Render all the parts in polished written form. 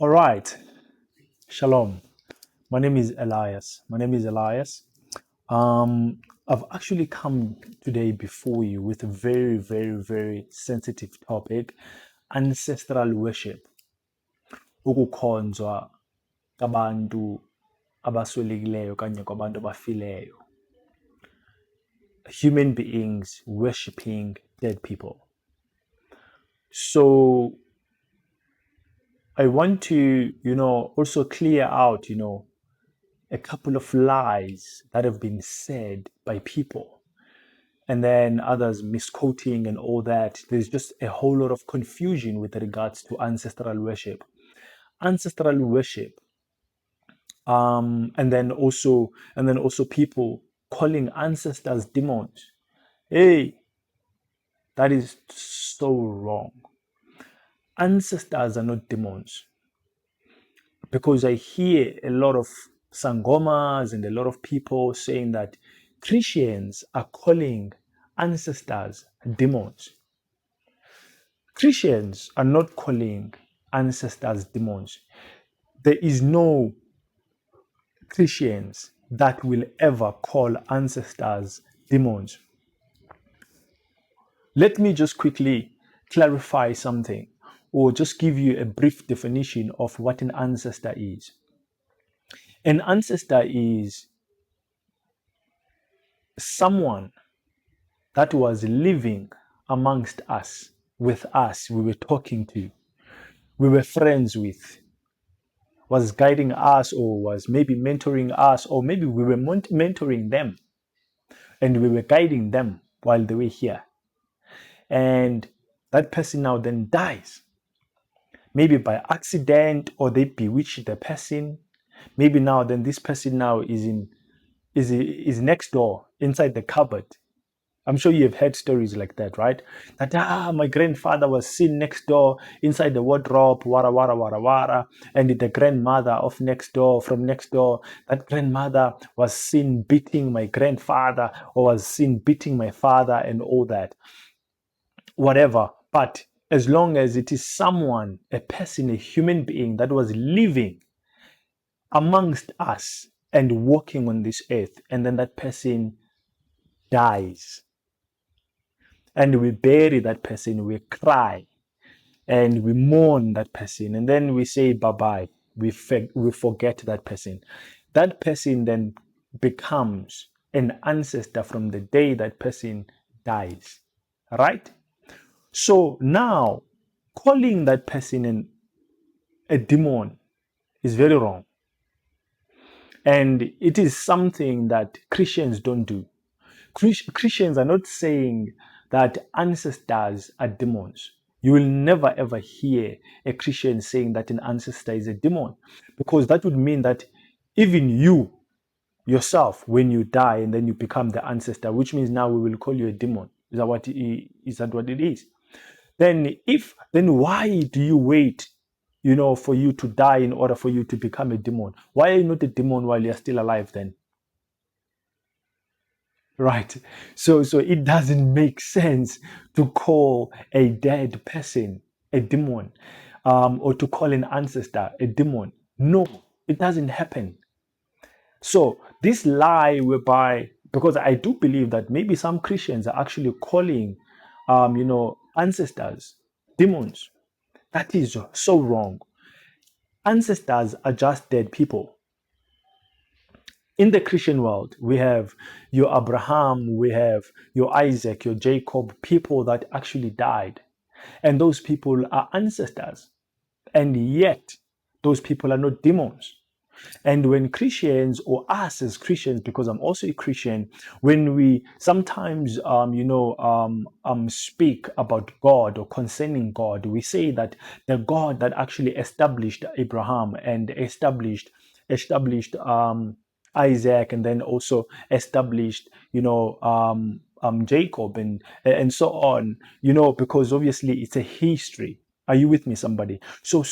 All right. Shalom. My name is Elias. I've actually come today before you with a very, very, very sensitive topic: ancestral worship. Ukukhonzwa kabantu abaswelekileyo kanye kwabantu abafileyo. Human beings worshiping dead people. So I want to, also clear out, a couple of lies that have been said by people, and then others misquoting and all that. There's just a whole lot of confusion with regards to ancestral worship. Ancestral worship, and then also people calling ancestors demons. Hey, that is so wrong. Ancestors are not demons, because I hear a lot of sangomas and a lot of people saying that Christians are calling ancestors demons. Christians are not calling ancestors demons. There is no Christians that will ever call ancestors demons. Let me just quickly clarify something, or just give you a brief definition of what an ancestor is. An ancestor is someone that was living amongst us, with us, we were talking to, we were friends with, was guiding us, or was maybe mentoring us, or maybe we were mentoring them and we were guiding them while they were here. And that person now then dies, maybe by accident, or they bewitch the person. Maybe now then this person now is next door inside the cupboard. I'm sure you have heard stories like that, right? That my grandfather was seen next door inside the wardrobe, wara wara wara wara, and the grandmother of next door, from next door, that grandmother was seen beating my grandfather, or was seen beating my father, and all that. Whatever. But as long as it is someone, a person, a human being that was living amongst us and walking on this earth, and then that person dies, and we bury that person, we cry, and we mourn that person, and then we say bye-bye, we forget that person. That person then becomes an ancestor from the day that person dies, right? So now, calling that person a demon is very wrong. And it is something that Christians don't do. Christians are not saying that ancestors are demons. You will never ever hear a Christian saying that an ancestor is a demon, because that would mean that even you yourself, when you die and then you become the ancestor, which means now we will call you a demon. Is that what it is? Then why do you wait, for you to die in order for you to become a demon? Why are you not a demon while you're still alive then? Right. So it doesn't make sense to call a dead person a demon, or to call an ancestor a demon. No, it doesn't happen. So this lie whereby, because I do believe that maybe some Christians are actually calling, ancestors demons. That is so wrong. Ancestors are just dead people. In the Christian world, we have your Abraham, we have your Isaac, your Jacob, people that actually died. And those people are ancestors. And yet, those people are not demons. And when Christians, or us as Christians, because I'm also a Christian, when we sometimes, speak about God or concerning God, we say that the God that actually established Abraham and established Isaac, and then also established, Jacob, and so on, because obviously it's a history. Are you with me, somebody? So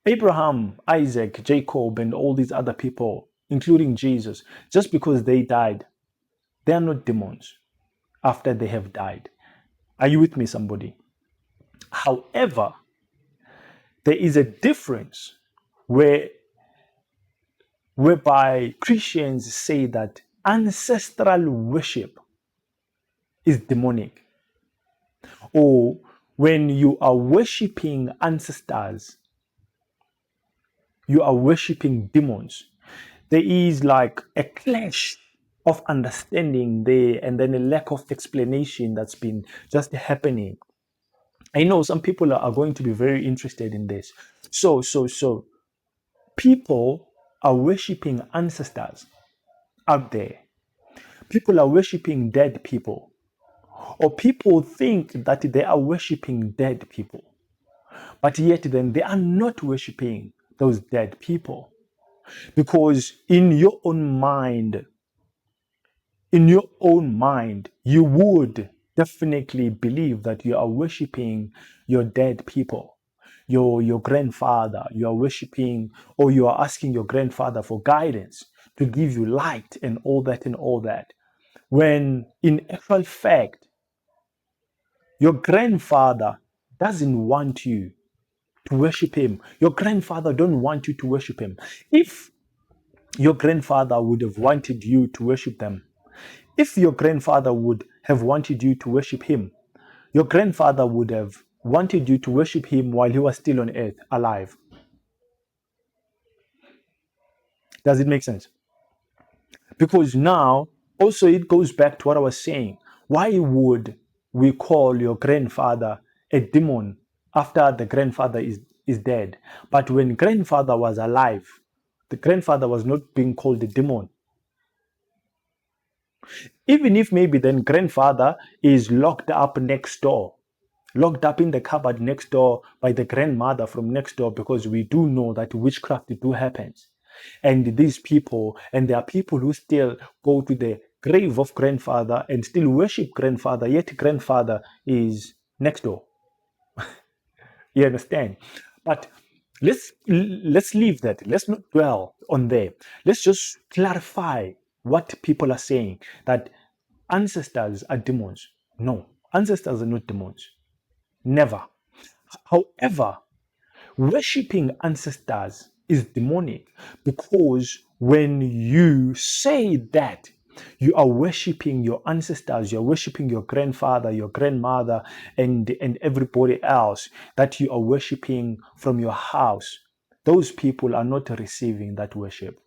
Abraham, Isaac, Jacob, and all these other people, including Jesus, just because they died, they are not demons after they have died. Are you with me, somebody? However, There is a difference whereby Christians say that ancestral worship is demonic, or when you are worshiping ancestors, you are worshiping demons. There is like a clash of understanding there, and then a lack of explanation that's been just happening. I know some people are going to be very interested in this. So people are worshiping ancestors out there. People are worshiping dead people, or people think that they are worshiping dead people, but yet then they are not worshiping those dead people, because in your own mind, you would definitely believe that you are worshiping your dead people, your grandfather. You are worshiping, or you are asking your grandfather for guidance to give you light and all that and all that. When in actual fact, your grandfather doesn't want you to worship him. Your grandfather don't want you to worship him. If your grandfather would have wanted you to worship them, if your grandfather would have wanted you to worship him, your grandfather would have wanted you to worship him while he was still on earth, alive. Does it make sense? Because now, also it goes back to what I was saying. Why would we call your grandfather a demon after the grandfather is dead? But when grandfather was alive, the grandfather was not being called a demon. Even if maybe then grandfather is locked up next door, locked up in the cupboard next door by the grandmother from next door, because we do know that witchcraft do happens. And these people, and there are people who still go to the grave of grandfather and still worship grandfather, yet grandfather is next door. You understand? But let's leave that. Let's not dwell on there. Let's just clarify what people are saying, that ancestors are demons. No, ancestors are not demons. Never. However, worshipping ancestors is demonic, because when you say that you are worshipping your ancestors, you're worshipping your grandfather, your grandmother, and everybody else that you are worshipping from your house, those people are not receiving that worship.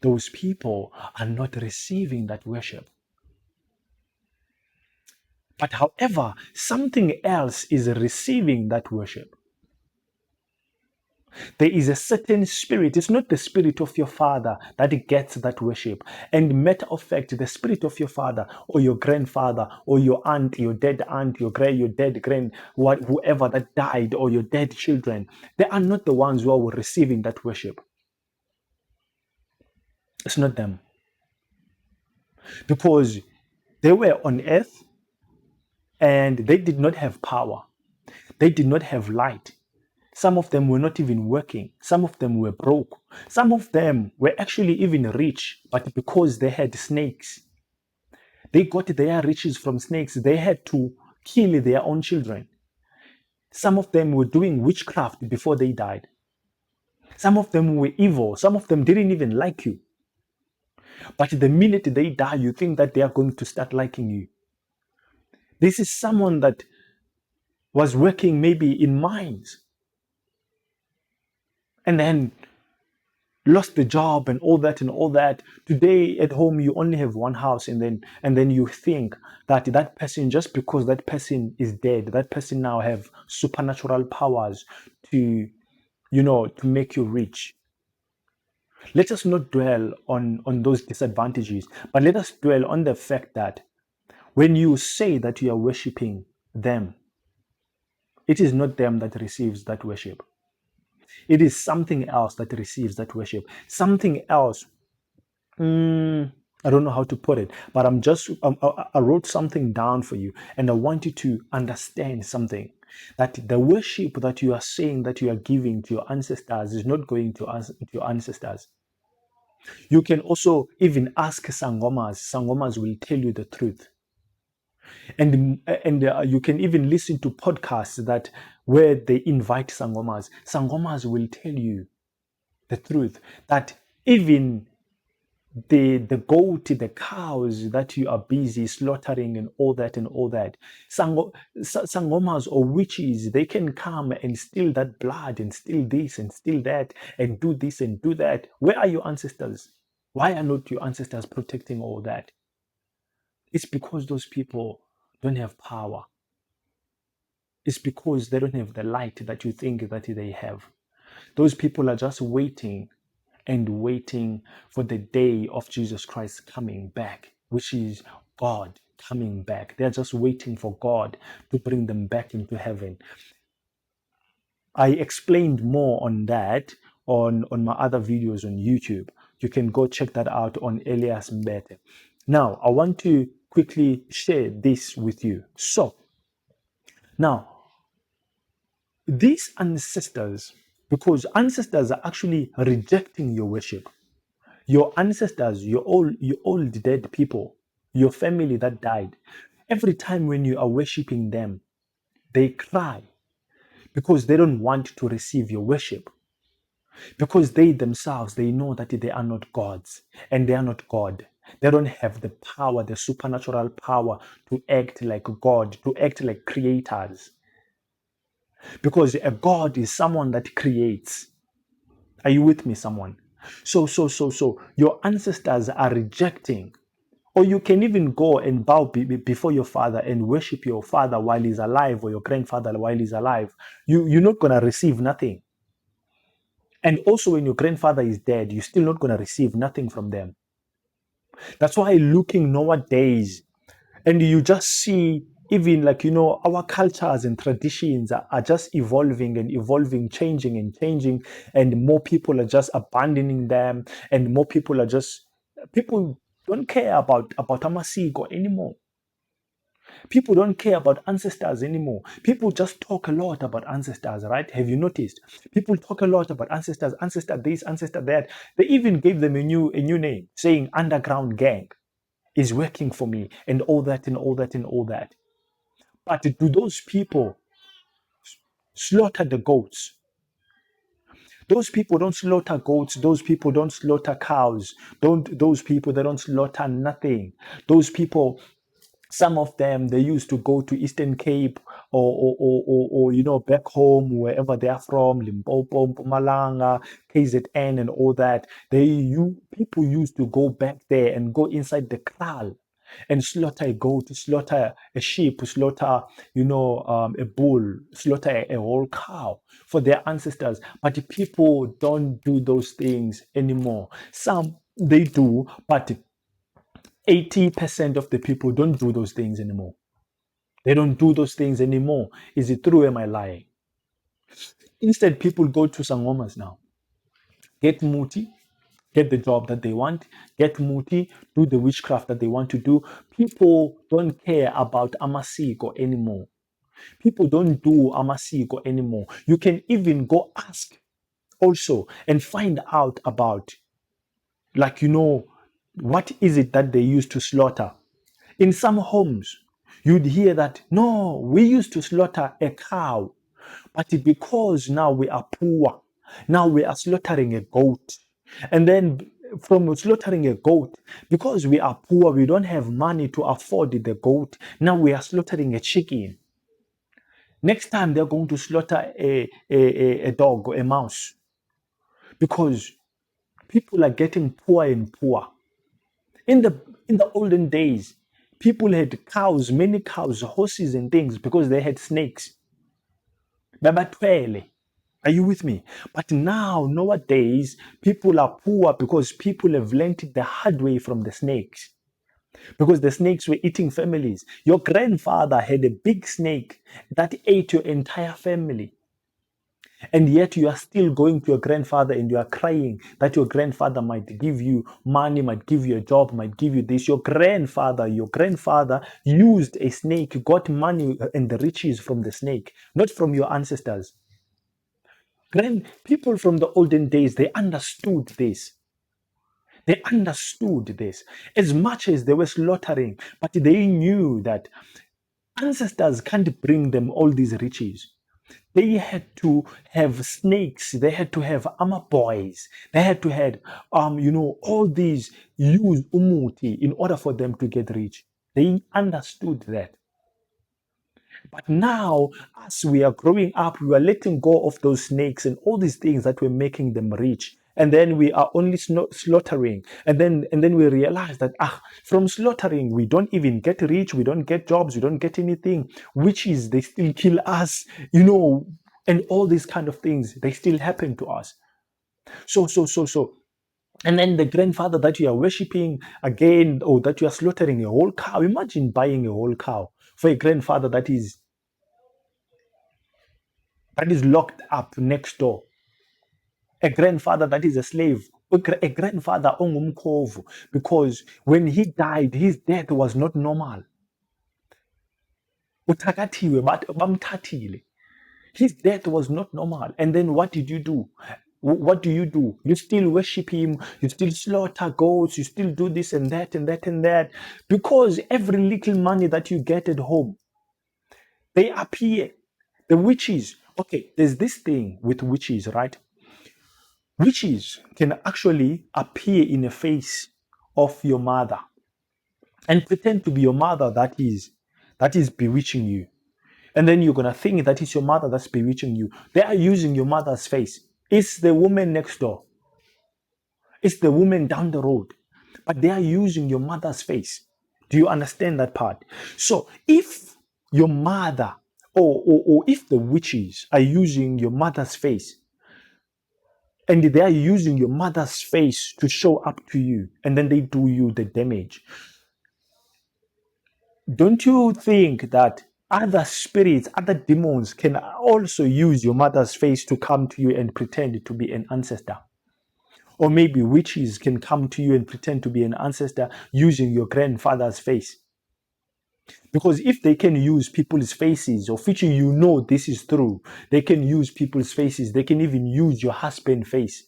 Those people are not receiving that worship. But however, something else is receiving that worship. There is a certain spirit. It's not the spirit of your father that gets that worship. And matter of fact, the spirit of your father or your grandfather or your aunt, your dead aunt, your dead whoever that died, or your dead children, they are not the ones who are receiving that worship. It's not them. Because they were on earth and they did not have power. They did not have light. Some of them were not even working. Some of them were broke. Some of them were actually even rich, but because they had snakes, they got their riches from snakes. They had to kill their own children. Some of them were doing witchcraft before they died. Some of them were evil. Some of them didn't even like you. But the minute they die, you think that they are going to start liking you. This is someone that was working maybe in mines, and then lost the job and all that and all that. Today at home you only have one house, and then you think that that person, just because that person is dead, that person now have supernatural powers to make you rich. Let us not dwell on those disadvantages, but let us dwell on the fact that when you say that you are worshiping them, it is not them that receives that worship. It is something else that receives that worship. Something else. I don't know how to put it, but I wrote something down for you, and I want you to understand something. That the worship that you are saying that you are giving to your ancestors is not going to your ancestors. You can also even ask Sangomas. Sangomas will tell you the truth. And you can even listen to podcasts that where they invite sangomas. Sangomas will tell you the truth that even the goat, the cows that you are busy slaughtering and all that and all that, sangomas or witches, they can come and steal that blood and steal this and steal that and do this and do that. Where are your ancestors? Why are not your ancestors protecting all that? It's because those people don't have power. It's because they don't have the light that you think that they have. Those people are just waiting and waiting for the day of Jesus Christ coming back, which is God coming back. They're just waiting for God to bring them back into heaven. I explained more on that on my other videos on YouTube. You can go check that out on Elias Mbethe. Now, I want to quickly share this with you. So, now, these ancestors, because ancestors are actually rejecting your worship. Your ancestors, your old dead people, your family that died, every time when you are worshiping them, they cry because they don't want to receive your worship. Because they themselves, they know that they are not gods and they are not God. They don't have the power, the supernatural power to act like God, to act like creators. Because a God is someone that creates. Are you with me, someone? So, your ancestors are rejecting. Or you can even go and bow before your father and worship your father while he's alive, or your grandfather while he's alive. You're not going to receive nothing. And also, when your grandfather is dead, you're still not going to receive nothing from them. That's why looking nowadays, and you just see even like, our cultures and traditions are just evolving and evolving, changing and changing, and more people are just abandoning them, and more people are just, people don't care about amasiko anymore. People don't care about ancestors anymore. People just talk a lot about ancestors, right? Have you noticed? People talk a lot about ancestors, ancestor this, ancestor that. They even gave them a new name, saying underground gang is working for me, and all that and all that and all that. But do those people slaughter the goats? Those people don't slaughter goats. Those people don't slaughter cows. Those people, they don't slaughter nothing. Those people, some of them, they used to go to Eastern Cape or back home, wherever they are from, Limpopo, Mpumalanga, KZN and all that. People used to go back there and go inside the kraal and slaughter a goat, slaughter a sheep, slaughter, a bull, slaughter a whole cow for their ancestors. But the people don't do those things anymore. Some, they do, but 80% of the people don't do those things anymore. They don't do those things anymore. Is it true? Am I lying? Instead, people go to sangomas now. Get muti, get the job that they want, get muti, do the witchcraft that they want to do. People don't care about amasiko anymore. People don't do amasiko anymore. You can even go ask also and find out about, like, what is it that they used to slaughter. In some homes, you'd hear that, no, we used to slaughter a cow, but because now we are poor, now we are slaughtering a goat. And then from slaughtering a goat, because we are poor, we don't have money to afford the goat, now we are slaughtering a chicken. Next time they're going to slaughter a dog or a mouse, because people are getting poor and poor. In the olden days, people had cows, many cows, horses and things, because they had snakes. Babatwele. Are you with me? But now, nowadays, people are poor because people have learned it the hard way from the snakes. Because the snakes were eating families. Your grandfather had a big snake that ate your entire family. And yet you are still going to your grandfather and you are crying that your grandfather might give you money, might give you a job, might give you this. Your grandfather used a snake, got money and the riches from the snake, not from your ancestors. People from the olden days, they understood this. They understood this as much as they were slaughtering, but they knew that ancestors can't bring them all these riches. They had to have snakes. They had to have armor boys. They had to have, all these use umuti in order for them to get rich. They understood that. But now, as we are growing up, we are letting go of those snakes and all these things that were making them rich. And then we are only slaughtering. And then we realize that from slaughtering, we don't even get rich, we don't get jobs, we don't get anything. Witches, they still kill us, and all these kind of things, they still happen to us. So. And then the grandfather that you are worshipping again, or that you are slaughtering a whole cow. Imagine buying a whole cow for a grandfather that is locked up next door, a grandfather that is a slave, a grandfather ongumkovu, because when he died, his death was not normal. Uthakathiwe, bamthathile. His death was not normal. And then what did you do? What do? You still worship him, you still slaughter goats, you still do this and that and that and that, because every little money that you get at home, they appear. The witches, okay, there's this thing with witches, right? Witches can actually appear in the face of your mother and pretend to be your mother that is bewitching you. And then you're gonna think that it's your mother that's bewitching you. They are using your mother's face. It's the woman next door. It's the woman down the road. But they are using your mother's face. Do you understand that part? So if your mother or if the witches are using your mother's face, and they are using your mother's face to show up to you, and then they do you the damage, don't you think that other spirits, other demons can also use your mother's face to come to you and pretend to be an ancestor? Or maybe witches can come to you and pretend to be an ancestor using your grandfather's face. Because if they can use people's faces, of which this is true, they can use people's faces, they can even use your husband's face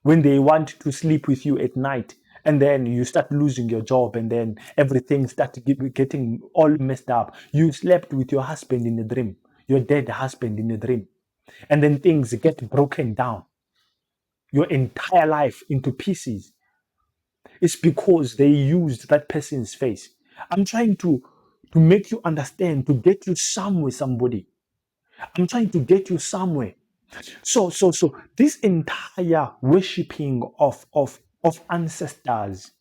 when they want to sleep with you at night, and then you start losing your job, and then everything starts getting all messed up. You slept with your husband in a dream, your dead husband in a dream, and then things get broken down, your entire life into pieces. It's because they used that person's face. I'm trying to make you understand, to get you somewhere, somebody. I'm trying to get you somewhere. So this entire worshipping of ancestors,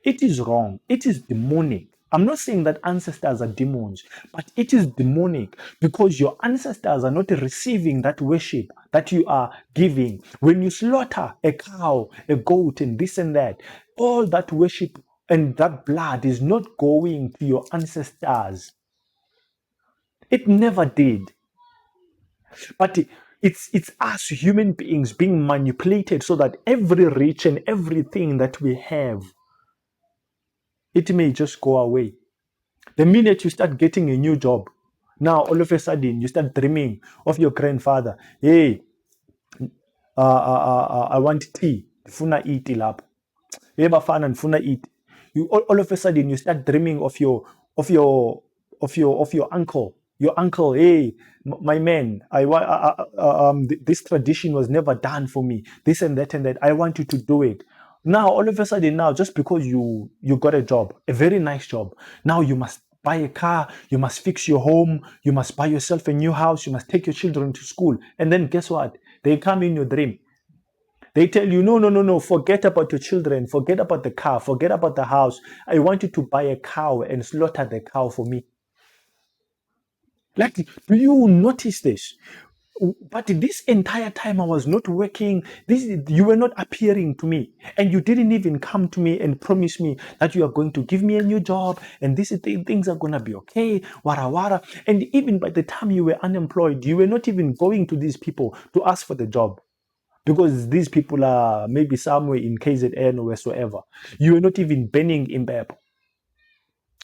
it is wrong. It is demonic. I'm not saying that ancestors are demons, but it is demonic because your ancestors are not receiving that worship that you are giving. When you slaughter a cow, a goat, and this and that, all that worship and that blood is not going to your ancestors. It never did. But it's us human beings being manipulated so that every rich and everything that we have, it may just go away. The minute you start getting a new job, now all of a sudden you start dreaming of your grandfather. Hey, I want tea. Funa eat lapho. Hey, bafana nifuna eat. You all of a sudden you start dreaming of your uncle. Your uncle, hey, my man, this tradition was never done for me. This and that and that. I want you to do it. Now, all of a sudden, now just because you got a job, a very nice job, now you must buy a car, you must fix your home, you must buy yourself a new house, you must take your children to school, and then guess what? They come in your dream. They tell you, no, forget about your children, forget about the car, forget about the house. I want you to buy a cow and slaughter the cow for me. Like, do you notice this? But this entire time I was not working. You were not appearing to me, and you didn't even come to me and promise me that you are going to give me a new job and things are gonna be okay. Wara wara. And even by the time you were unemployed, you were not even going to these people to ask for the job, because these people are maybe somewhere in KZN or wheresoever. You were not even burning in Beb.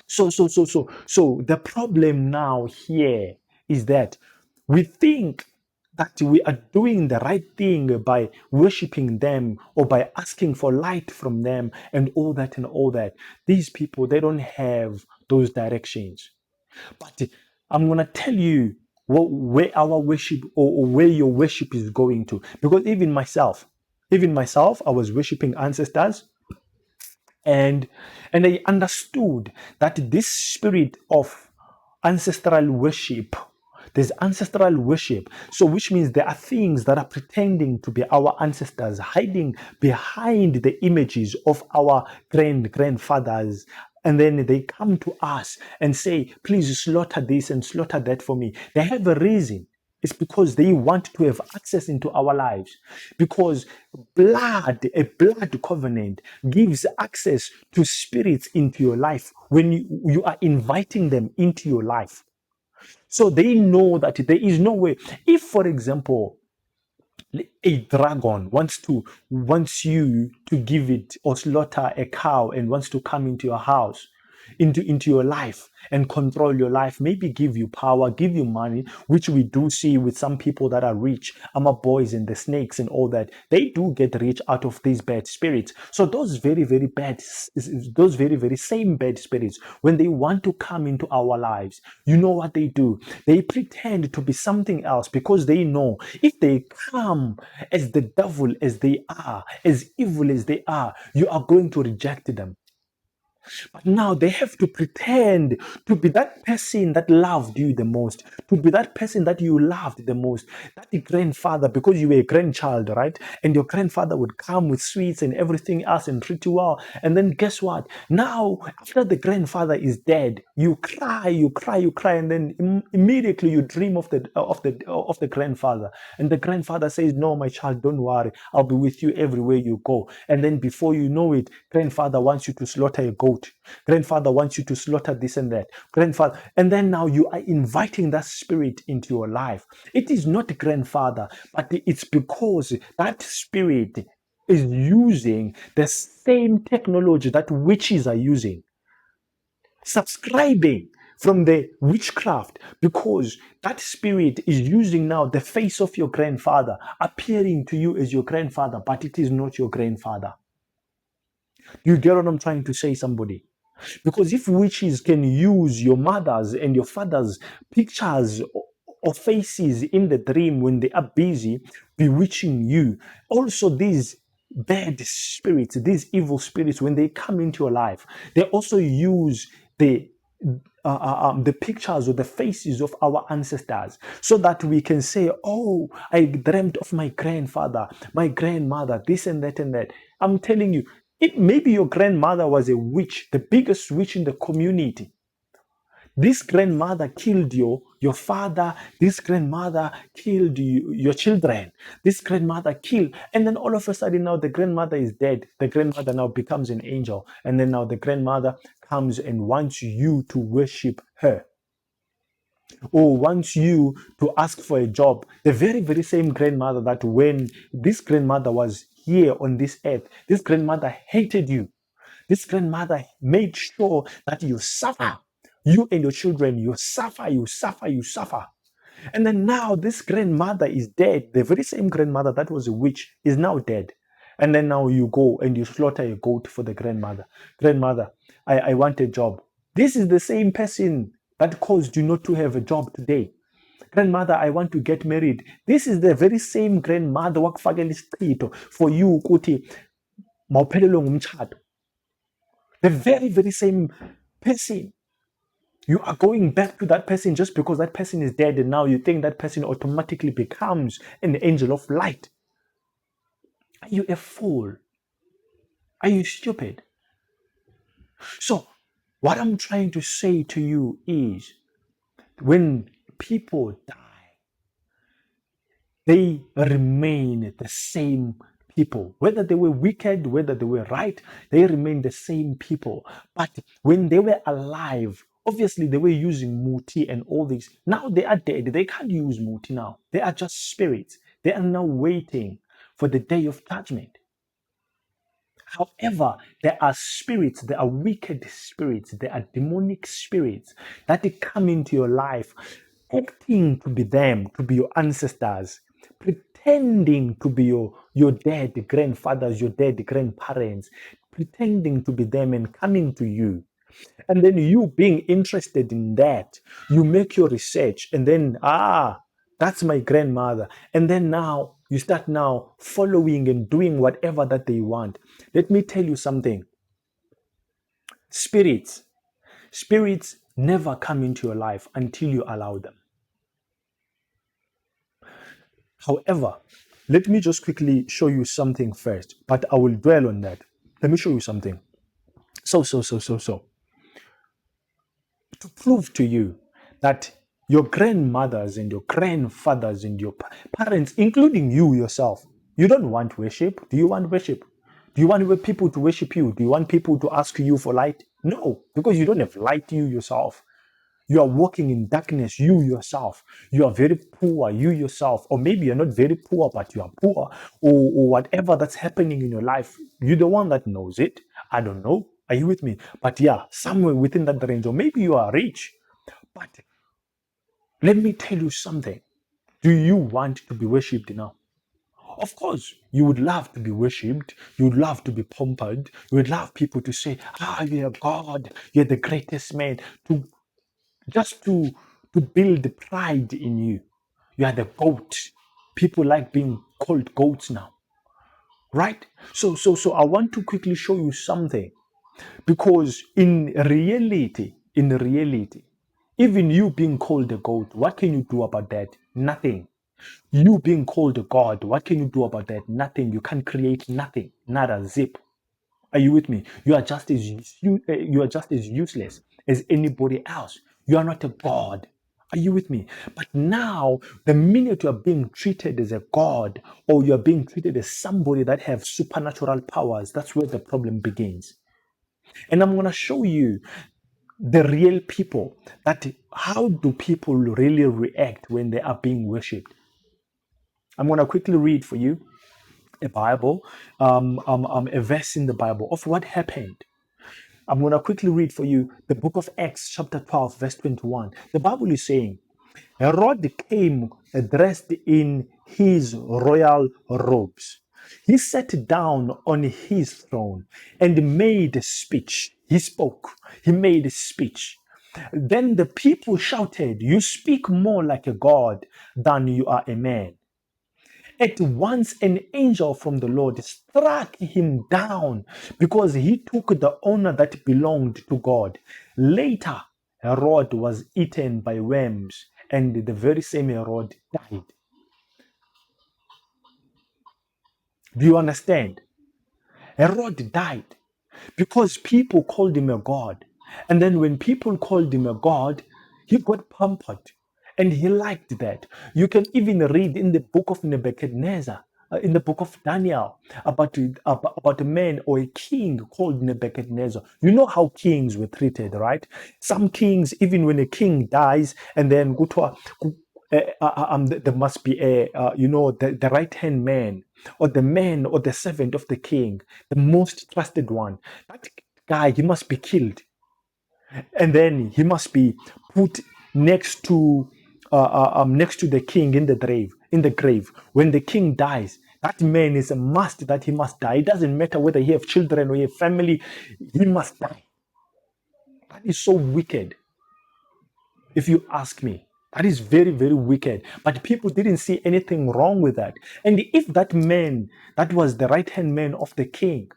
So the problem now here is that we think that we are doing the right thing by worshiping them or by asking for light from them and all that and all that. These people, they don't have those directions. But I'm going to tell you where our worship or where your worship is going to. Because even myself, I was worshiping ancestors, and I understood that this spirit of ancestral worship, there's ancestral worship, so which means there are things that are pretending to be our ancestors, hiding behind the images of our grandfathers, and then they come to us and say, please slaughter this and slaughter that for me. They have a reason. It's because they want to have access into our lives. Because a blood covenant gives access to spirits into your life when you are inviting them into your life. So they know that there is no way. If, for example, a dragon wants you to give it or slaughter a cow and wants to come into your house, into your life and control your life, maybe give you power, give you money, which we do see with some people that are rich, our boys and the snakes and all that. They do get rich out of these bad spirits. So those very very same bad spirits, when they want to come into our lives, you know what they do? They pretend to be something else, because they know if they come as the devil as they are, as evil as they are, you are going to reject them. But now they have to pretend to be that person that loved you the most, to be that person that you loved the most, that the grandfather, because you were a grandchild, right? And your grandfather would come with sweets and everything else and treat you well. And then guess what? Now, after the grandfather is dead, you cry, and then immediately you dream of the grandfather. And the grandfather says, no, my child, don't worry. I'll be with you everywhere you go. And then before you know it, grandfather wants you to slaughter a goat. Grandfather wants you to slaughter this and that. Grandfather, and then now you are inviting that spirit into your life. It is not grandfather, but it's because that spirit is using the same technology that witches are using, subscribing from the witchcraft, because that spirit is using now the face of your grandfather, appearing to you as your grandfather, but it is not your grandfather. You get what I'm trying to say, somebody? Because if witches can use your mother's and your father's pictures or faces in the dream when they are busy bewitching you, also these bad spirits, these evil spirits, when they come into your life, they also use the pictures or the faces of our ancestors, so that we can say, oh, I dreamt of my grandfather, my grandmother, this and that and that. I'm telling you, maybe your grandmother was a witch, the biggest witch in the community. This grandmother killed your father. This grandmother killed your children. This grandmother killed. And then all of a sudden now the grandmother is dead. The grandmother now becomes an angel. And then now the grandmother comes and wants you to worship her, or wants you to ask for a job. The very, very same grandmother that when this grandmother was here on this earth, this grandmother hated you. This grandmother made sure that you suffer. You and your children, you suffer. And then now this grandmother is dead. The very same grandmother that was a witch is now dead. And then now you go and you slaughter a goat for the grandmother. Grandmother, I want a job. This is the same person that caused you not to have a job today. Grandmother, I want to get married. This is the very same grandmother wakufakela isichitho for you ukuthi mawuphelelwe ngumtshado. The very, very same person. You are going back to that person just because that person is dead, and now you think that person automatically becomes an angel of light. Are you a fool? Are you stupid? So, what I'm trying to say to you is, when people die, they remain the same people. Whether they were wicked, whether they were right, they remain the same people. But when they were alive, obviously they were using muti and all this. Now they are dead. They can't use muti now. They are just spirits. They are now waiting for the day of judgment. However, there are spirits, there are wicked spirits, there are demonic spirits that come into your life, acting to be them, to be your ancestors. pretending to be your dead grandfathers, your dead grandparents, pretending to be them and coming to you. And then you being interested in that, you make your research and then, that's my grandmother. And then now you start now following and doing whatever that they want. Let me tell you something. Spirits never come into your life until you allow them. However, let me just quickly show you something first, but I will dwell on that. Let me show you something. So. To prove to you that your grandmothers and your grandfathers and your parents, including you yourself, you don't want worship. Do you want worship? Do you want people to worship you? Do you want people to ask you for light? No, because you don't have light you yourself. You are walking in darkness, you yourself. You are very poor, you yourself. Or maybe you're not very poor, but you are poor. Or whatever that's happening in your life, you're the one that knows it. I don't know. Are you with me? But yeah, somewhere within that range. Or maybe you are rich. But let me tell you something. Do you want to be worshipped now? Of course, you would love to be worshipped. You would love to be pampered. You would love people to say, you're God. You're the greatest man. To build pride in you. You are the goat. People like being called goats now. Right? So I want to quickly show you something. Because in reality, even you being called a goat, what can you do about that? Nothing. You being called a god, what can you do about that? Nothing. You can't create nothing. Not a zip. Are you with me? You are just as useless as anybody else. You are not a god. Are you with me? But now, the minute you are being treated as a god, or you are being treated as somebody that have supernatural powers, that's where the problem begins. And I'm going to show you the real people, that how do people really react when they are being worshipped. I'm going to quickly read for you a Bible, a verse in the Bible of what happened. I'm going to quickly read for you the book of Acts, chapter 12, verse 21. The Bible is saying, Herod came dressed in his royal robes. He sat down on his throne and made a speech. He spoke. He made a speech. Then the people shouted, "You speak more like a god than you are a man." At once an angel from the Lord struck him down because he took the honor that belonged to God. Later, Herod was eaten by worms, and the very same Herod died. Do you understand? Herod died because people called him a god. And then when people called him a god, he got pampered. And he liked that. You can even read in the book of Nebuchadnezzar, in the book of Daniel, about a man or a king called Nebuchadnezzar. You know how kings were treated, right? Some kings, even when a king dies, and then there must be the right hand man, or the man or the servant of the king, the most trusted one. That guy, he must be killed, and then he must be put next to the king in the grave. When the king dies, that man is a must that he must die. It doesn't matter whether he have children or he have family, he must die. That is so wicked, if you ask me. That is very, very wicked. But people didn't see anything wrong with that. And if that man, that was the right hand man of the king,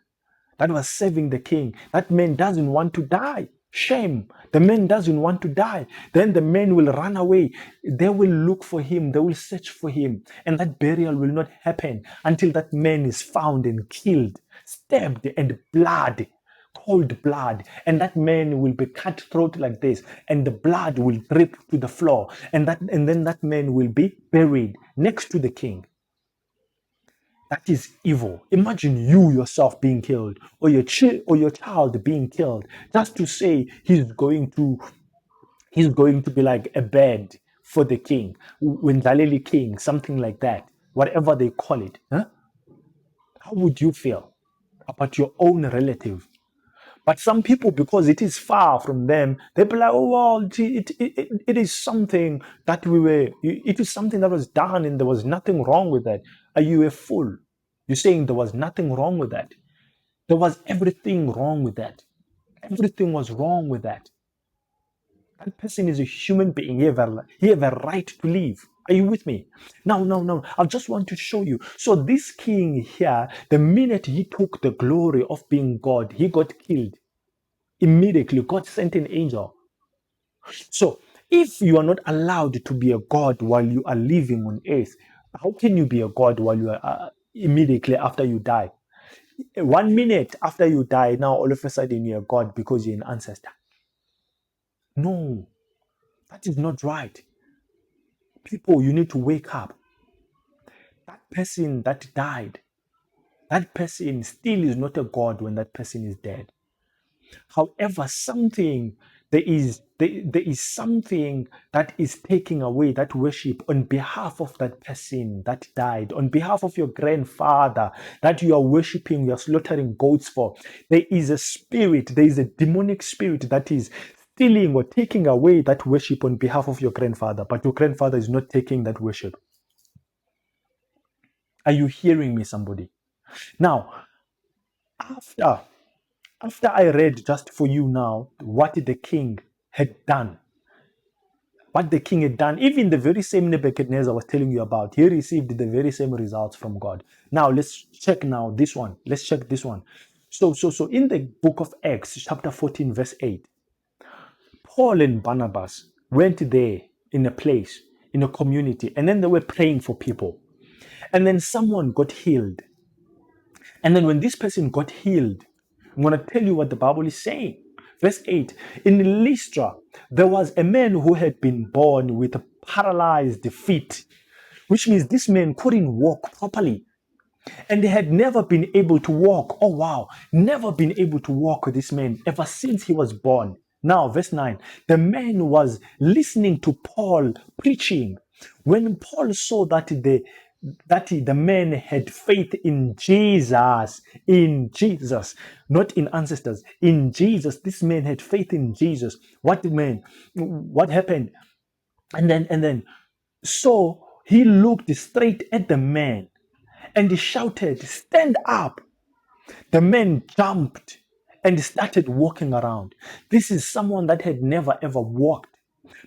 that was serving the king, that man doesn't want to die. Shame. The man doesn't want to die. Then the man will run away. They will look for him. They will search for him. And that burial will not happen until that man is found and killed, stabbed, and blood, cold blood. And that man will be cut throat like this, and the blood will drip to the floor. And then that man will be buried next to the king. That is evil. Imagine you yourself being killed, or your child being killed, just to say he's going to be like a bed for the king, when Dalili king, something like that, whatever they call it. Huh? How would you feel about your own relative But some people, because it is far from them, they be like, oh, well, it is something that it is something that was done and there was nothing wrong with that. Are you a fool? You're saying there was nothing wrong with that. There was everything wrong with that. Everything was wrong with that. That person is a human being. He have a right to live. Are you with me? No. I just want to show you. So this king here, the minute he took the glory of being God, he got killed. Immediately, God sent an angel. So if you are not allowed to be a God while you are living on earth, how can you be a God while you are immediately after you die? 1 minute after you die, now all of a sudden you're a God because you're an ancestor. No, that is not right. People, you need to wake up. That person that died, that person still is not a God when that person is dead. However, there is something that is taking away that worship on behalf of that person that died, on behalf of your grandfather that you are worshiping, you are slaughtering goats for. There is a spirit, there is a demonic spirit that is stealing or taking away that worship on behalf of your grandfather, but your grandfather is not taking that worship. Are you hearing me, somebody? Now, after I read just for you now what the king had done, even the very same Nebuchadnezzar was telling you about, he received the very same results from God. Now let's check this one. Let's check this one. So in the book of Acts, chapter 14, verse 8, Paul and Barnabas went there in a place, in a community, and then they were praying for people. And then someone got healed. And then when this person got healed, I'm going to tell you what the Bible is saying. Verse 8, in Lystra, there was a man who had been born with a paralyzed feet, which means this man couldn't walk properly. And they had never been able to walk. Oh, wow. Never been able to walk, this man, ever since he was born. Now, verse 9, the man was listening to Paul preaching. When Paul saw that the man had faith in Jesus, not in ancestors, in Jesus. This man had faith in Jesus. What happened? And then, so he looked straight at the man and he shouted, "Stand up." The man jumped and started walking around. This is someone that had never ever walked.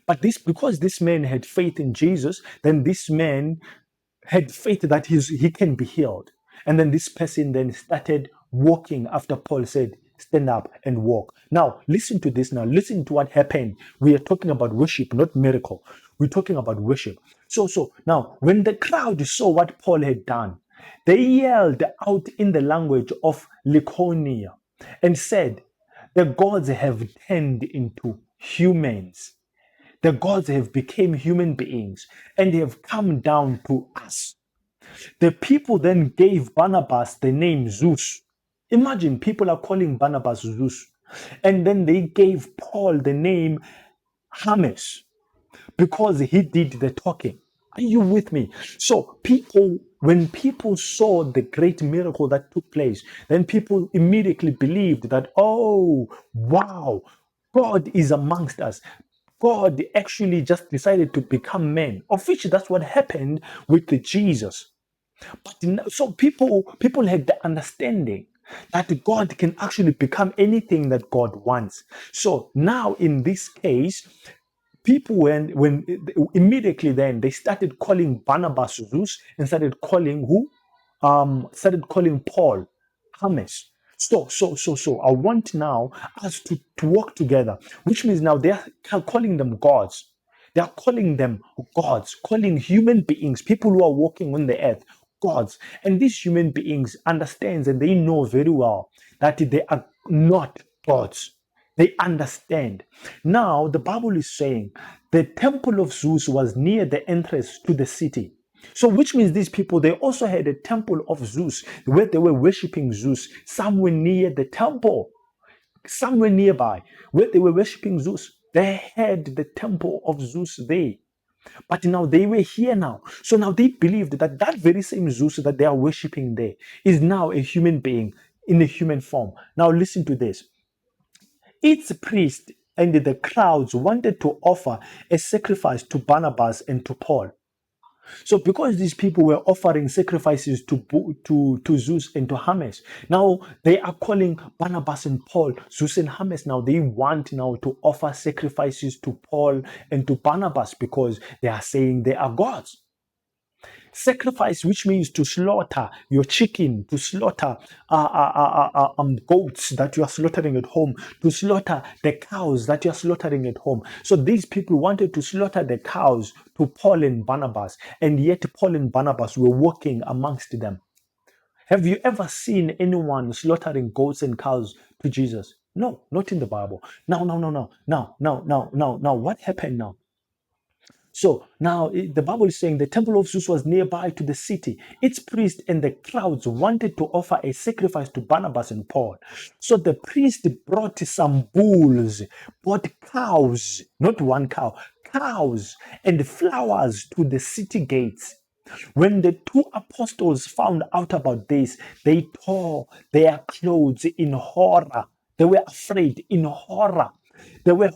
But because this man had faith in Jesus, then this man had faith that he can be healed. And then this person then started walking after Paul said, "Stand up and walk." Now, listen to this now. Listen to what happened. We are talking about worship, not miracle. We're talking about worship. So now, when the crowd saw what Paul had done, they yelled out in the language of Lycaonia and said, "The gods have turned into humans. The gods have become human beings and they have come down to us." The people then gave Barnabas the name Zeus. Imagine people are calling Barnabas Zeus. And then they gave Paul the name Hermes because he did the talking. Are you with me? So when people saw the great miracle that took place, then people immediately believed that, oh, wow, God is amongst us. God actually just decided to become man, of which that's what happened with Jesus. But so people had the understanding that God can actually become anything that God wants. So now in this case, people when immediately then they started calling Barnabas Zeus and started calling who? Started calling Paul Hermes. So I want now us to work together, which means now they are calling them gods. They are calling them gods, calling human beings, people who are walking on the earth, gods. And these human beings understands and they know very well that they are not gods. They understand. Now, the Bible is saying the temple of Zeus was near the entrance to the city. So, which means these people, they also had a temple of Zeus where they were worshiping Zeus somewhere near the temple, somewhere nearby where they were worshiping Zeus. They had the temple of Zeus there. But now they were here now. So now they believed that that very same Zeus that they are worshiping there is now a human being in a human form. Now listen to this. its priest and the crowds wanted to offer a sacrifice to Barnabas and to Paul. So because these people were offering sacrifices to Zeus and to Hermes, now they are calling Barnabas and Paul Zeus and Hermes. Now they want now to offer sacrifices to Paul and to Barnabas because they are saying they are gods. Sacrifice, which means to slaughter your chicken, to slaughter goats that you are slaughtering at home, to slaughter the cows that you are slaughtering at home. So these people wanted to slaughter the cows to Paul and Barnabas, and yet Paul and Barnabas were walking amongst them. Have you ever seen anyone slaughtering goats and cows to Jesus? No, not in the Bible. Now, what happened now? So now the Bible is saying the temple of Zeus was nearby to the city. Its priest and the crowds wanted to offer a sacrifice to Barnabas and Paul. So the priest brought some bulls, brought cows, not one cow, cows and flowers to the city gates. When the two apostles found out about this, they tore their clothes in horror. They were afraid in horror. They were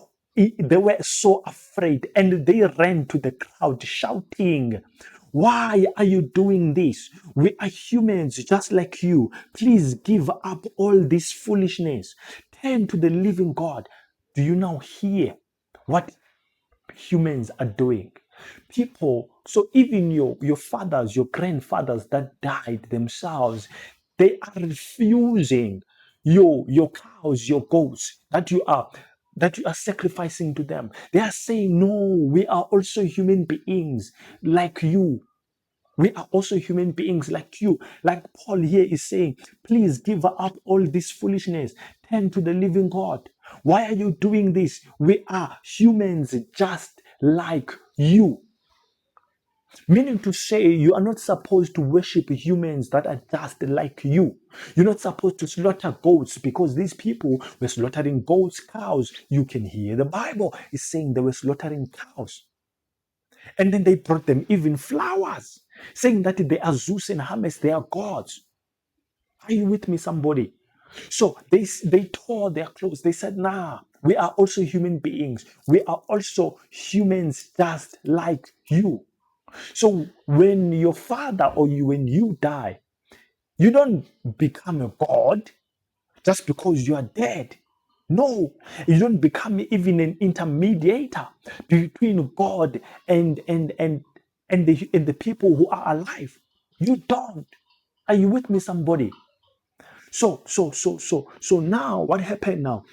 so afraid, and they ran to the crowd shouting, "Why are you doing this? We are humans just like you. Please give up all this foolishness. Turn to the living God." Do you now hear what humans are doing? People, so even your fathers, your grandfathers that died themselves, they are refusing your cows, your goats that you are sacrificing to them. They are saying, "No, we are also human beings like you. We are also human beings like you." Like Paul here is saying, "Please give up all this foolishness. Turn to the living God. Why are you doing this? We are humans just like you." Meaning to say, you are not supposed to worship humans that are just like you. You're not supposed to slaughter goats because these people were slaughtering goats, cows. You can hear the Bible is saying they were slaughtering cows. And then they brought them even flowers, saying that they are Zeus and Hermes, they are gods. Are you with me, somebody? So they tore their clothes. They said, "Nah, we are also human beings. We are also humans just like you." So when your father or when you die, you don't become a god just because you are dead. No, you don't become even an intermediator between God and the people who are alive. You don't. Are you with me, somebody? So now what happened now?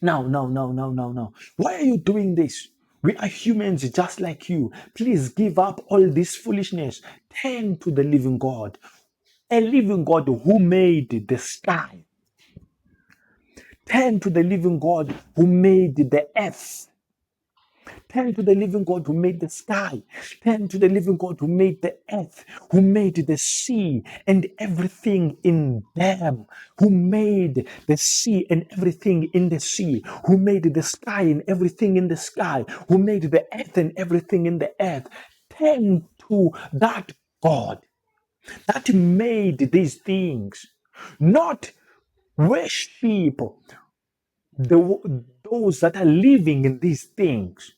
Now. Why are you doing this? We are humans just like you. Please give up all this foolishness. Turn to the living God. A living God who made the sky. Turn to the living God who made the earth. Turn to the living God who made the sky. Turn to the living God who made the earth, who made the sea and everything in them, who made the sea and everything in the sea, who made the sky and everything in the sky, who made the earth and everything in the earth. Turn to that God that made these things, not worship those that are living in these things.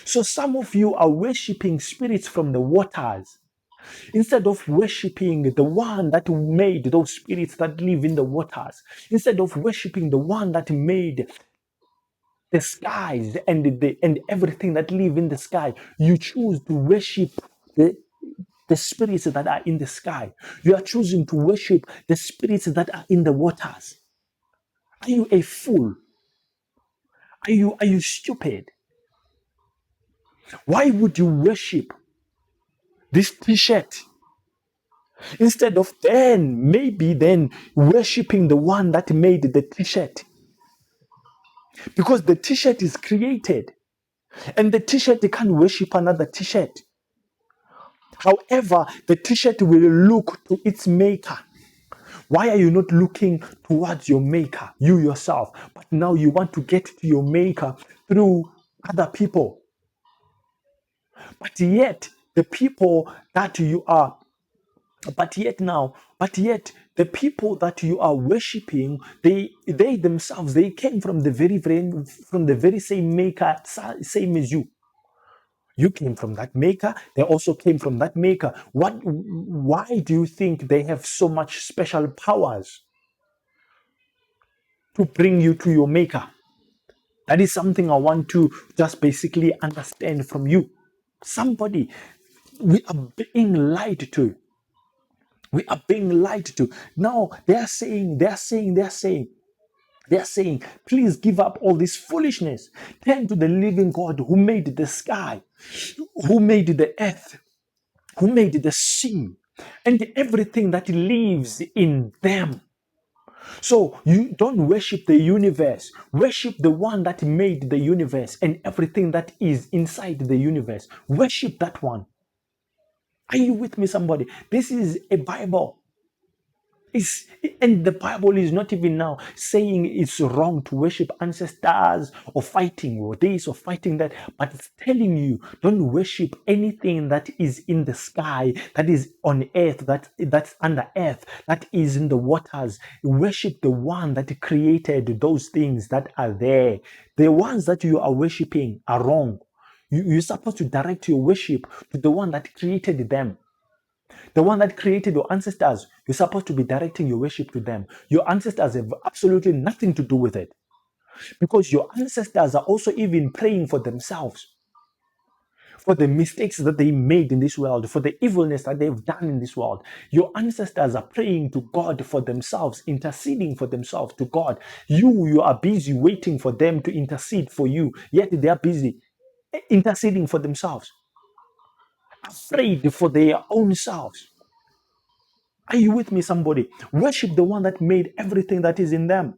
So some of you are worshiping spirits from the waters instead of worshiping the one that made those spirits that live in the waters, instead of worshiping the one that made the skies and everything that live in the sky. You choose to worship the spirits that are in the sky. You are choosing to worship the spirits that are in the waters. Are you a fool? Are you stupid? Why would you worship this t-shirt instead of maybe worshiping the one that made the t-shirt? Because the t-shirt is created and the t-shirt can't worship another t-shirt. However, the t-shirt will look to its maker. Why are you not looking towards your maker, you yourself? But now you want to get to your maker through other people. But yet, the people that you are But yet the people that you are worshiping, they themselves, they came from the very same maker, same as you. You came from that maker, they also came from that maker. Why do you think they have so much special powers to bring you to your maker? That is something I want to just basically understand from you. Somebody, we are being lied to. We are being lied to. Now they are saying, please give up all this foolishness. Turn to the living God who made the sky, who made the earth, who made the sea, and everything that lives in them. So you don't worship the universe. Worship the one that made the universe and everything that is inside the universe. Worship that one. Are you with me, somebody? This is a Bible. And the Bible is not even now saying it's wrong to worship ancestors or fighting or this or fighting that, but it's telling you don't worship anything that is in the sky, that is on earth, that's under earth, that is in the waters. Worship the one that created those things that are there. The ones that you are worshiping are wrong. You're supposed to direct your worship to the one that created them. The one that created your ancestors, you're supposed to be directing your worship to them. Your ancestors have absolutely nothing to do with it. Because your ancestors are also even praying for themselves, for the mistakes that they made in this world, for the evilness that they've done in this world. Your ancestors are praying to God for themselves, interceding for themselves to God. You are busy waiting for them to intercede for you, yet they are busy interceding for themselves, afraid for their own selves. Are you with me, somebody? Worship the one that made everything that is in them.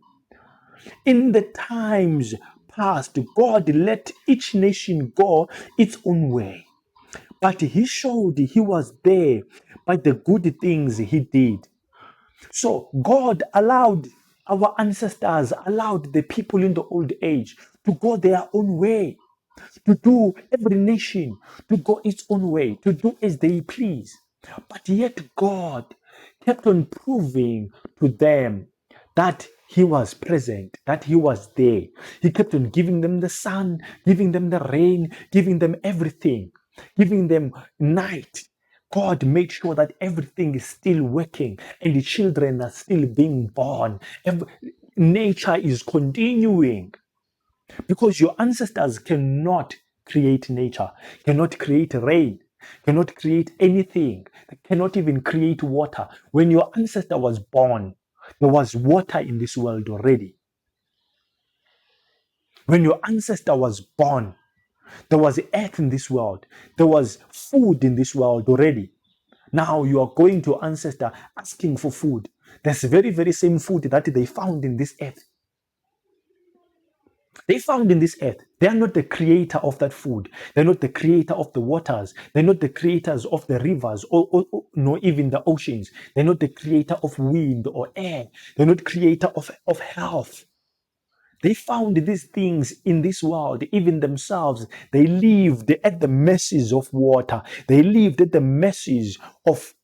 In the times past, God let each nation go its own way. But he showed he was there by the good things he did. So God allowed our ancestors, allowed the people in the old age to go their own way, to do every nation, to go its own way, to do as they please. But yet God kept on proving to them that he was present, that he was there. He kept on giving them the sun, giving them the rain, giving them everything, giving them night. God made sure that everything is still working and the children are still being born. Nature is continuing. Because your ancestors cannot create nature, cannot create rain, cannot create anything, they cannot even create water. When your ancestor was born, there was water in this world already. When your ancestor was born, there was earth in this world. There was food in this world already. Now you are going to your ancestor asking for food. That's the very, very same food that they found in this earth. They found in this earth. They are not the creator of that food. They're not the creator of the waters. They're not the creators of the rivers or nor even the oceans. They're not the creator of wind or air. They're not creator of health. They found these things in this world, even themselves. They lived at the mercies of water. They lived at the mercies of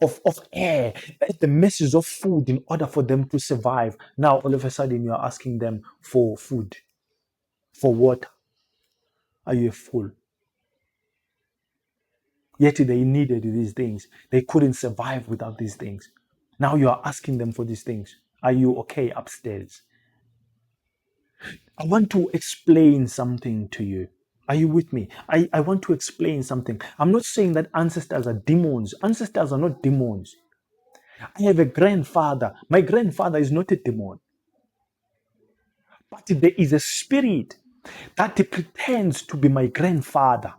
air, at the mercies of food in order for them to survive. Now, all of a sudden, you're asking them for food, for water. Are you a fool? Yet they needed these things. They couldn't survive without these things. Now you are asking them for these things. Are you okay upstairs? I want to explain something to you. Are you with me? I want to explain something. I'm not saying that ancestors are demons. Ancestors are not demons. I have a grandfather. My grandfather is not a demon. But there is a spirit that pretends to be my grandfather.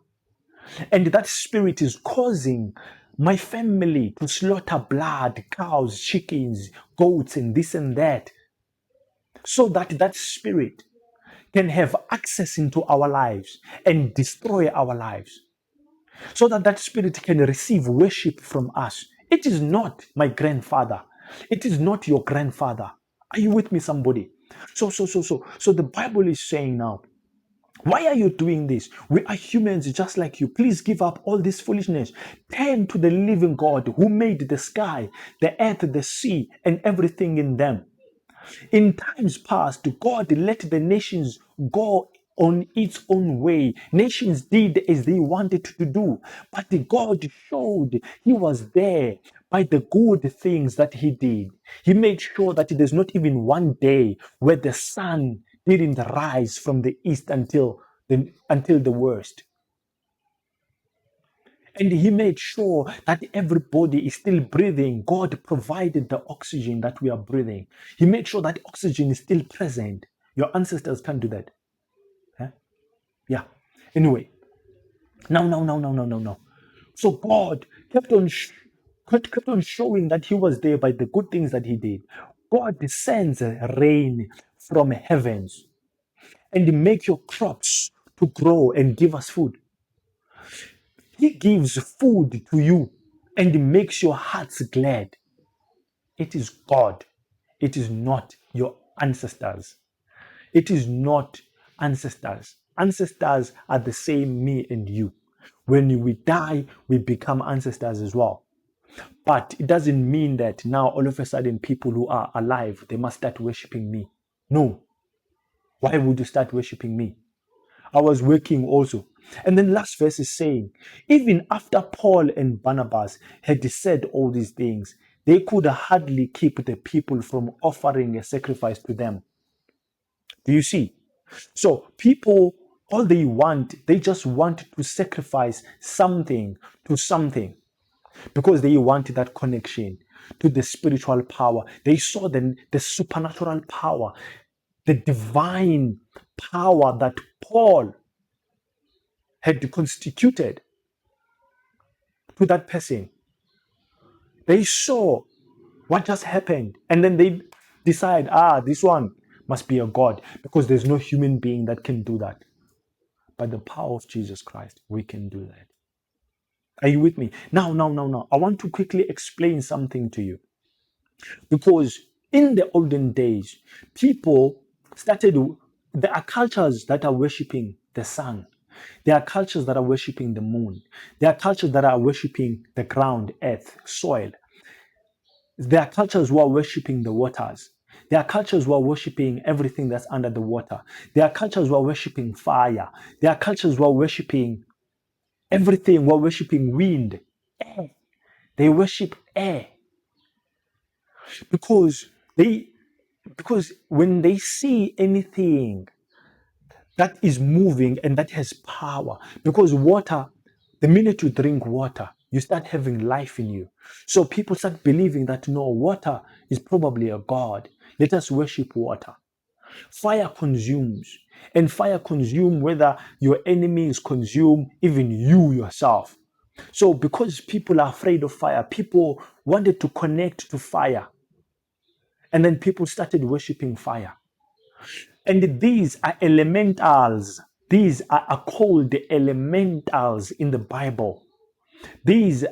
And that spirit is causing my family to slaughter blood, cows, chickens, goats, and this and that, so that that spirit can have access into our lives and destroy our lives, so that that spirit can receive worship from us. It is not my grandfather. It is not your grandfather. Are you with me, somebody? So the Bible is saying now, Why are you doing this? We are humans just like you. Please give up all this foolishness. Turn to the living God who made the sky, the earth, the sea, and everything in them. In times past, God let the nations go on its own way. Nations did as they wanted to do, but God showed He was there by the good things that He did. He made sure that there's not even one day where the sun didn't rise from the east until the worst. And He made sure that everybody is still breathing. God provided the oxygen that we are breathing. He made sure that oxygen is still present. Your ancestors can't do that. Huh? Yeah. Anyway, now. So God kept on showing that He was there by the good things that He did. God sends rain from heavens and make your crops to grow and give us food. He gives food to you and makes your hearts glad. It is God. It is not your ancestors. It is not ancestors. Ancestors are the same, me and you. When we die, we become ancestors as well. But it doesn't mean that now all of a sudden people who are alive, they must start worshiping me. No. Why would you start worshiping me? I was working also. And then last verse is saying, even after Paul and Barnabas had said all these things, they could hardly keep the people from offering a sacrifice to them. Do you see? So people, all they just want to sacrifice something to something because they want that connection to the spiritual power. They saw the supernatural power, the divine power that Paul had constituted to that person. They saw what just happened, and then they decide, this one must be a God because there's no human being that can do that. By the power of Jesus Christ, we can do that. Are you with me? Now. I want to quickly explain something to you. Because in the olden days, people started, there are cultures that are worshiping the sun. There are cultures that are worshiping the moon. There are cultures that are worshiping the ground, earth, soil. There are cultures who are worshiping the waters. There are cultures who are worshiping everything that's under the water. There are cultures who are worshiping fire. There are cultures who are worshiping everything, who are worshiping wind, air. They worship air because when they see anything that is moving and that has power, because water, the minute you drink water, you start having life in you. So people start believing that no, water is probably a god. Let us worship water. Fire consumes, and fire consumes whether your enemies consume even you yourself. So because people are afraid of fire, people wanted to connect to fire. And then people started worshiping fire. And these are elementals. These are called the elementals in the Bible. This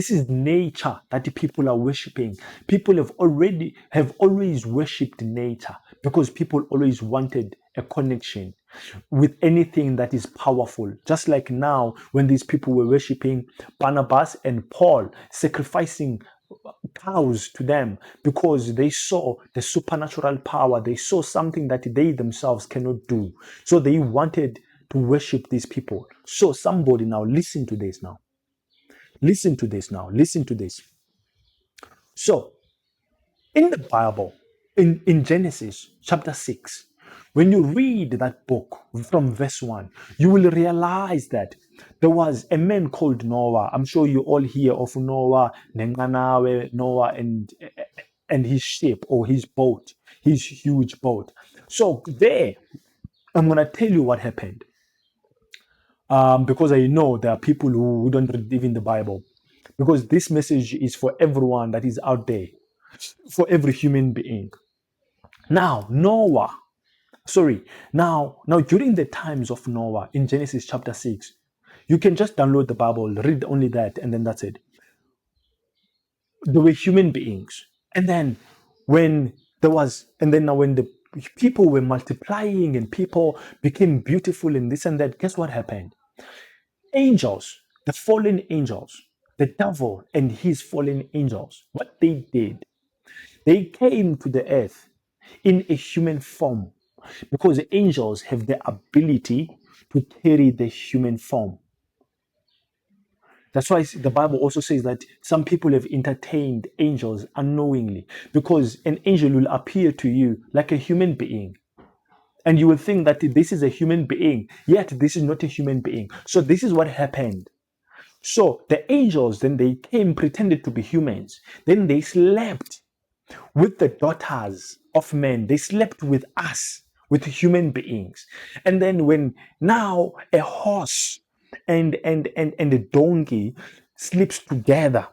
is nature that the people are worshiping. People have always worshipped nature because people always wanted a connection with anything that is powerful. Just like now, when these people were worshiping Barnabas and Paul, sacrificing cows to them because they saw the supernatural power. They saw something that they themselves cannot do. So they wanted to worship these people. So somebody now, listen to this now. Listen to this now. Listen to this. So in the Bible, in Genesis chapter 6, when you read that book from verse 1, you will realize that there was a man called Noah. I'm sure you all hear of Noah, Noah and his ship or his boat, his huge boat. So there, I'm going to tell you what happened. Because I know there are people who don't believe in the Bible. Because this message is for everyone that is out there, for every human being. Now, during the times of Noah in Genesis chapter 6, you can just download the Bible, read only that, and then that's it. There were human beings. And then when people were multiplying and people became beautiful and this and that. Guess what happened? Angels, the fallen angels, the devil and his fallen angels, what they did, they came to the earth in a human form because angels have the ability to carry the human form. That's why the Bible also says that some people have entertained angels unknowingly, because an angel will appear to you like a human being. And you will think that this is a human being, yet this is not a human being. So this is what happened. So the angels, then they came, pretended to be humans. Then they slept with the daughters of men. They slept with us, with human beings. And then when now a horse and a donkey sleeps together,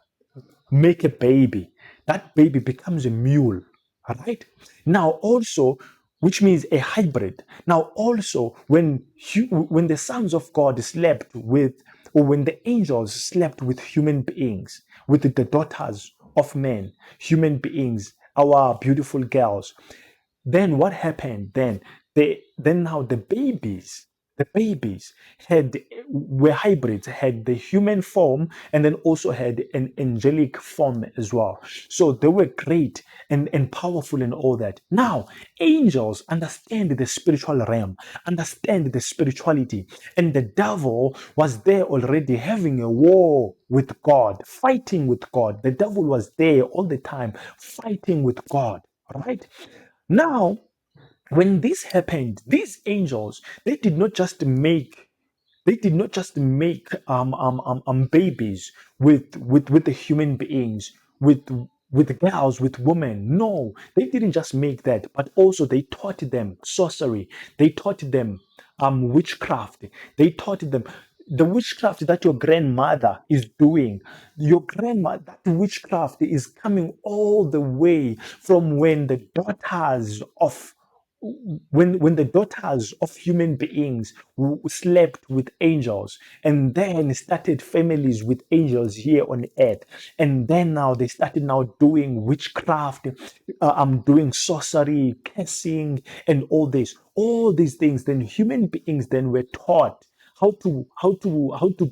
make a baby, that baby becomes a mule. All right. Now also, which means a hybrid. Now also, when the sons of God slept with, or when the angels slept with human beings, with the daughters of men, human beings, our beautiful girls, then what happened? Then now the babies had were hybrids, had the human form and then also had an angelic form as well. So they were great and powerful and all that. Now, angels understand the spiritual realm, understand the spirituality, and the devil was there already having a war with God, fighting with God. The devil was there all the time, fighting with God. All right. Now, when this happened, these angels, they did not just make babies with the human beings, with girls, with women. No, they didn't just make that, but also they taught them sorcery. They taught them witchcraft. They taught them the witchcraft that your grandmother is doing. Your grandmother, that witchcraft is coming all the way from when the daughters of human beings slept with angels and then started families with angels here on earth, and then now they started now doing witchcraft, doing sorcery, cursing, and all these things. Then human beings then were taught how to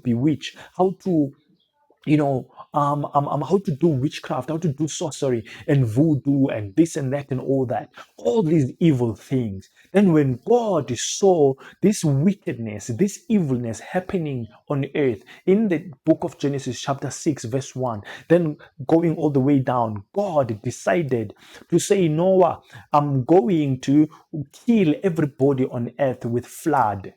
bewitch, how to how to do witchcraft, how to do sorcery and voodoo and this and that and all that, all these evil things. Then when God saw this wickedness, this evilness happening on earth in the book of Genesis chapter 6 verse 1, then going all the way down, God decided to say, Noah, I'm going to kill everybody on earth with flood.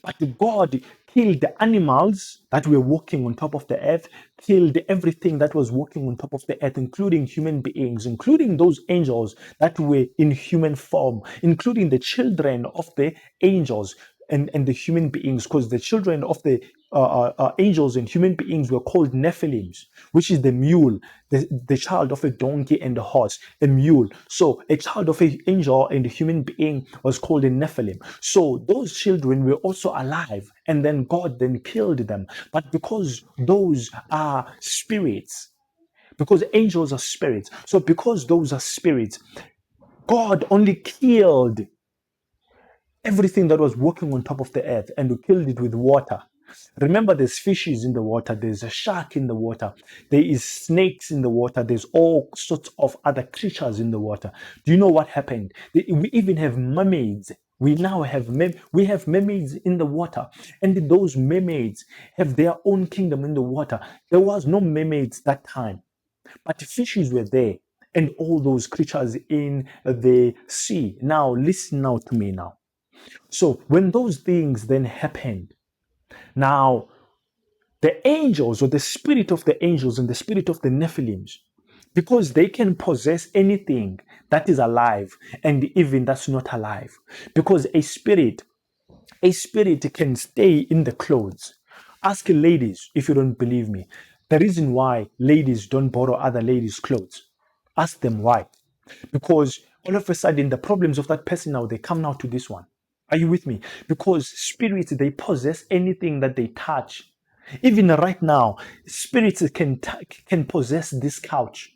But God killed the animals that were walking on top of the earth, killed everything that was walking on top of the earth, including human beings, including those angels that were in human form, including the children of the angels and the human beings, because the children of the angels and human beings were called Nephilims, which is the mule, the child of a donkey and a horse, a mule. So a child of an angel and a human being was called a Nephilim. So those children were also alive, and then God then killed them. But because those are spirits, because angels are spirits, so because those are spirits, God only killed everything that was walking on top of the earth, and we killed it with water. Remember, there's fishes in the water, there's a shark in the water, there is snakes in the water, there's all sorts of other creatures in the water. Do you know what happened? We even have mermaids. We now have we have mermaids in the water, and those mermaids have their own kingdom in the water. There was no mermaids that time, but fishes were there, and all those creatures in the sea. Now listen now to me now. So when those things then happened, now the angels, or the spirit of the angels and the spirit of the Nephilims, because they can possess anything that is alive and even that's not alive, because a spirit can stay in the clothes. Ask ladies if you don't believe me. The reason why ladies don't borrow other ladies' clothes, ask them why. Because all of a sudden the problems of that person now, they come now to this one. Are you with me? Because spirits, they possess anything that they touch. Even right now, spirits can possess this couch.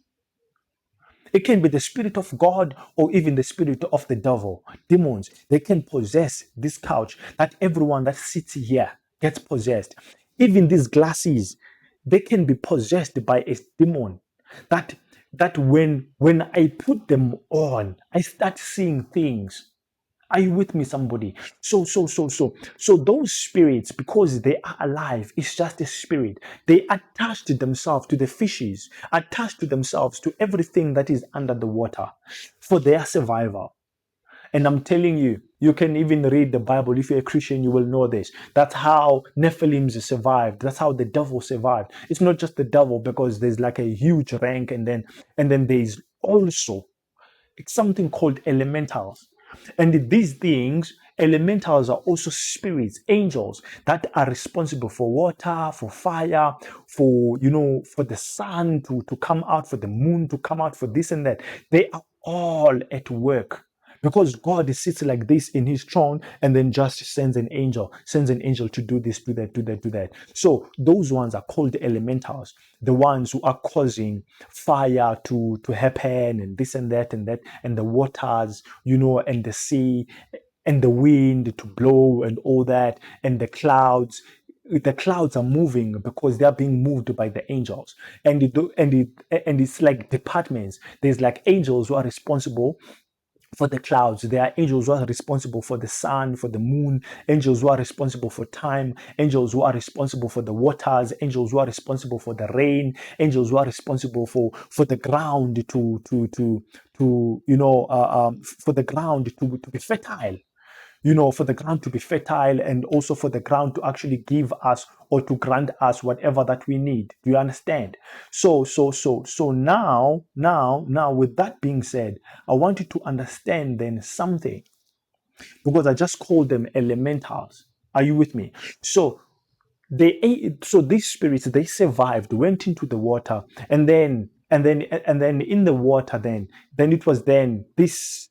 It can be the spirit of God or even the spirit of the devil. Demons, they can possess this couch, that everyone that sits here gets possessed. Even these glasses, they can be possessed by a demon. That when I put them on, I start seeing things. Are you with me, somebody? So those spirits, because they are alive, it's just a spirit. They attached themselves to the fishes, attached to themselves to everything that is under the water for their survival. And I'm telling you, you can even read the Bible. If you're a Christian, you will know this. That's how Nephilim survived. That's how the devil survived. It's not just the devil, because there's like a huge rank, and then there's also something called elementals. And these things, elementals, are also spirits, angels that are responsible for water, for fire, for the sun to come out, for the moon to come out, for this and that. They are all at work, because God sits like this in his throne and then just sends an angel to do this, do that, do that, do that. So those ones are called elementals, the ones who are causing fire to happen, and this and that and that, and the waters, and the sea and the wind to blow and all that, and the clouds. The clouds are moving because they are being moved by the angels, and it's like departments. There's like angels who are responsible for the clouds. There are angels who are responsible for the sun, for the moon, angels who are responsible for time, angels who are responsible for the waters, angels who are responsible for the rain, angels who are responsible for the ground for the ground to be fertile, for the ground to be fertile, and also for the ground to actually give us or to grant us whatever that we need. Do you understand? So now, with that being said, I want you to understand then something, because I just called them elementals. Are you with me? So these spirits, they survived, went into the water, and then in the water, then it was then this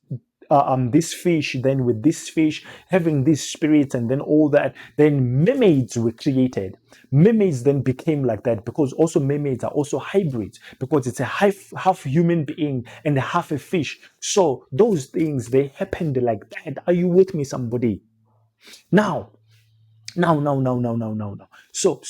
fish, then with this fish having these spirits, and then all that, then mermaids were created. Mermaids then became like that, because also mermaids are also hybrids, because it's a half human being and half a fish. So those things, they happened like that. Are you with me, somebody? Now. So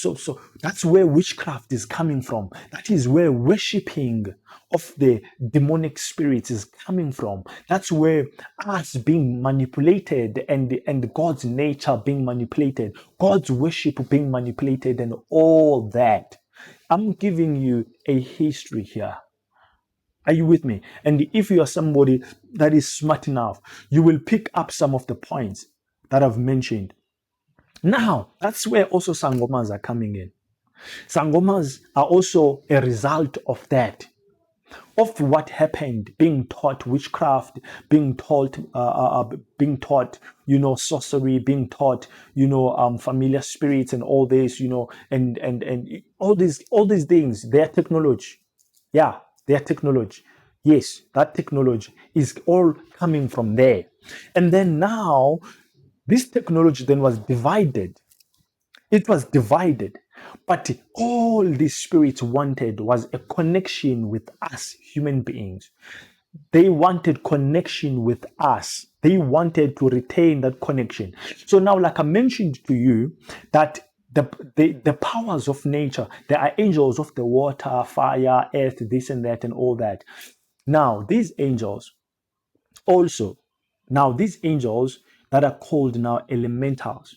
that's where witchcraft is coming from. That is where worshipping of the demonic spirits is coming from. That's where us being manipulated, and God's nature being manipulated, God's worship being manipulated, and all that. I'm giving you a history here. Are you with me? And if you are somebody that is smart enough, you will pick up some of the points that I've mentioned. Now, that's where also sangomas are coming in. Sangomas are also a result of that, of what happened, being taught witchcraft, being taught, sorcery, being taught, familiar spirits, and all this, and all these things. Their technology, yeah, their technology. Yes, that technology is all coming from there, and then now this technology then was divided. It was divided. But all these spirits wanted was a connection with us human beings. They wanted connection with us. They wanted to retain that connection. So now, like I mentioned to you, that the powers of nature, there are angels of the water, fire, earth, this and that, and all that. Now, these angels also, these angels that are called now elementals,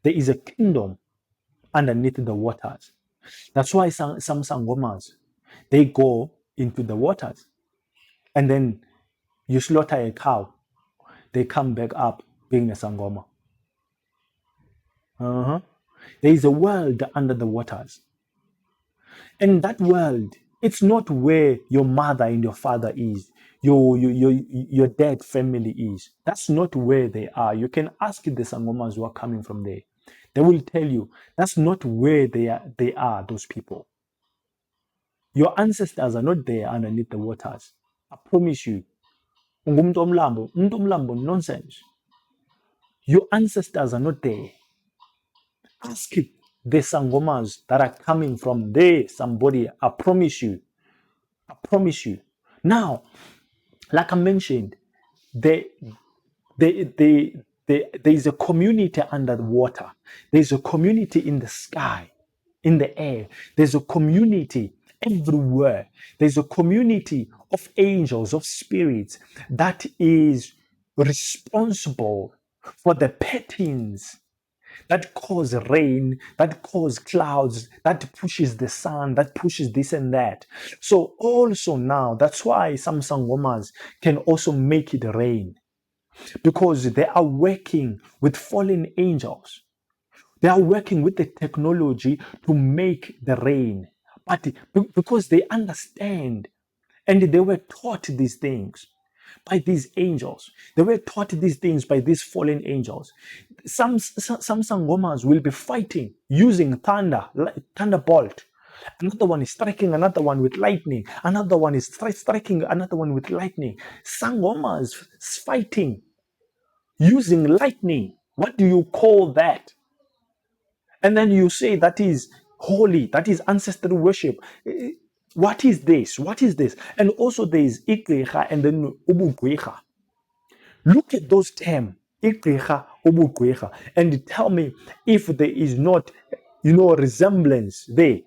there is a kingdom underneath the waters. That's why some sangomas, they go into the waters, and then you slaughter a cow, they come back up being a sangoma. There is a world under the waters, and that world, it's not where your mother and your father is, your dead family is. That's not where they are. You can ask the sangomas who are coming from there. They will tell you that's not where they are. They are those people. Your ancestors are not there underneath the waters. I promise you. Umuntu omlambo, nonsense. Your ancestors are not there. Ask the sangomas that are coming from there, somebody. I promise you. I promise you. Now, like I mentioned, they, there is a community under the water. There's a community in the sky, in the air. There's a community everywhere. There's a community of angels, of spirits that is responsible for the patterns that cause rain, that cause clouds, that pushes the sun, that pushes this and that. So also now, that's why some sangomas can also make it rain, because they are working with fallen angels. They are working with the technology to make the rain. But because they understand and they were taught these things by these angels, they were taught these things by these fallen angels. Some sangomas will be fighting using thunder, thunderbolt. Another one is striking another one with lightning. Another one is striking another one with lightning. Sangomas fighting using lightning. What do you call that? And then you say that is holy, that is ancestral worship. What is this? What is this? And also there is igqirha and then ubugqirha. Look at those terms, igqirha, ubugqirha, and tell me if there is not, resemblance there.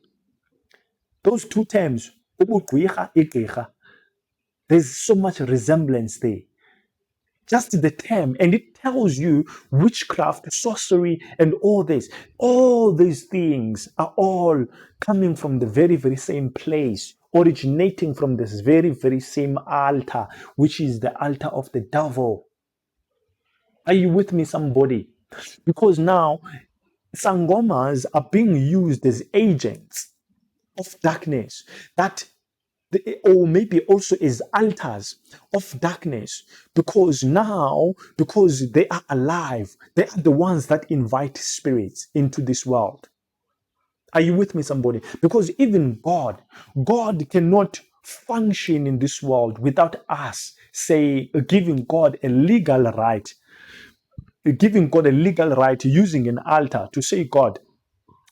Those two terms, ubugqirha, igqirha, there's so much resemblance there. Just the term, and it tells you witchcraft, sorcery, and all this. All these things are all coming from the very, very same place, originating from this very, very same altar, which is the altar of the devil. Are you with me, somebody? Because now sangomas are being used as agents of darkness that, or maybe also as altars of darkness, because they are alive, they are the ones that invite spirits into this world. Are you with me, somebody? Because even God cannot function in this world without us, say, giving God a legal right, using an altar to say, God,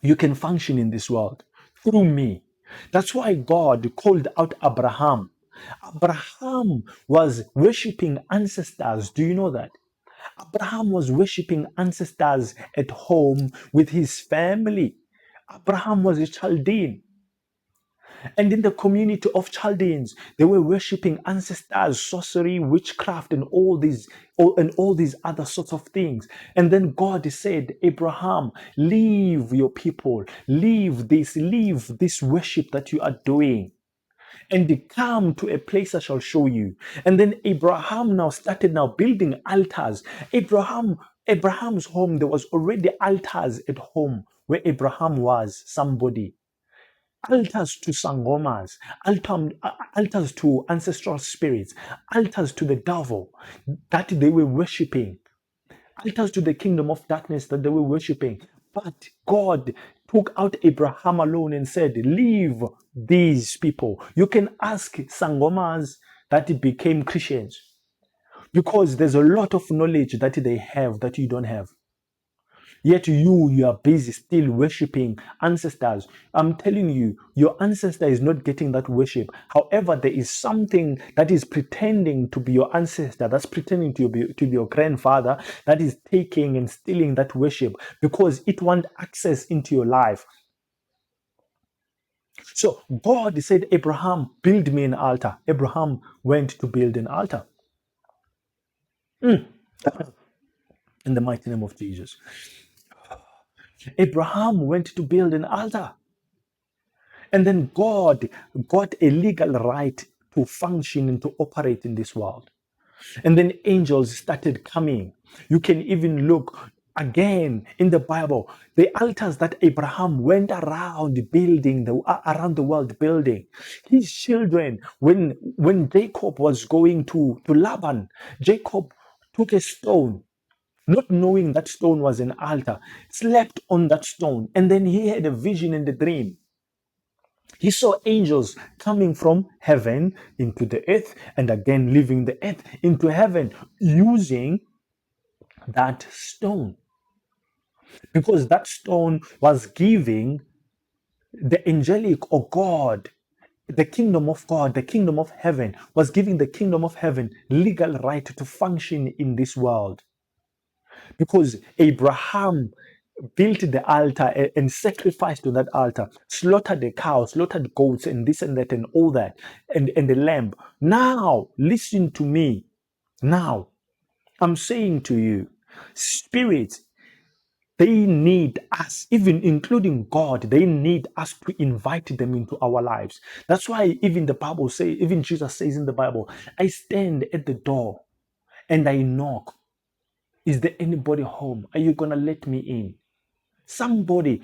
you can function in this world through me. That's why God called out Abraham. Abraham was worshiping ancestors. Do you know that? Abraham was worshiping ancestors at home with his family. Abraham was a Chaldean. And in the community of Chaldeans, they were worshiping ancestors, sorcery, witchcraft, and all these other sorts of things. And then God said, Abraham, leave your people, leave this worship that you are doing, and come to a place I shall show you. And then Abraham now started building altars. Abraham's home, there was already altars at home where Abraham was, somebody. Altars to sangomas, altars to ancestral spirits, altars to the devil that they were worshipping, altars to the kingdom of darkness that they were worshipping. But God took out Abraham alone and said, leave these people. You can ask sangomas that became Christians, because there's a lot of knowledge that they have that you don't have. Yet you are busy still worshiping ancestors. I'm telling you, your ancestor is not getting that worship. However, there is something that is pretending to be your ancestor, that's pretending to be your grandfather, that is taking and stealing that worship because it wants access into your life. So God said, Abraham, build me an altar. Abraham went to build an altar. In the mighty name of Jesus. Abraham went to build an altar. And then God got a legal right to function and to operate in this world. And then angels started coming. You can even look again in the Bible, the altars that Abraham went around building, around the world building. His children, when Jacob was going to Laban, Jacob took a stone, not knowing that stone was an altar, slept on that stone, and then he had a vision in the dream. He saw angels coming from heaven into the earth and again leaving the earth into heaven using that stone. Because that stone was giving the angelic or God the kingdom of God, the kingdom of heaven, was giving the kingdom of heaven legal right to function in this world. Because Abraham built the altar and sacrificed on that altar, slaughtered the cows, slaughtered goats, and this and that, and all that, and the lamb. Now, listen to me. Now, I'm saying to you, spirits, they need us, even including God, they need us to invite them into our lives. That's why even the Bible says, even Jesus says in the Bible, I stand at the door and I knock. Is there anybody home? Are you going to let me in? Somebody.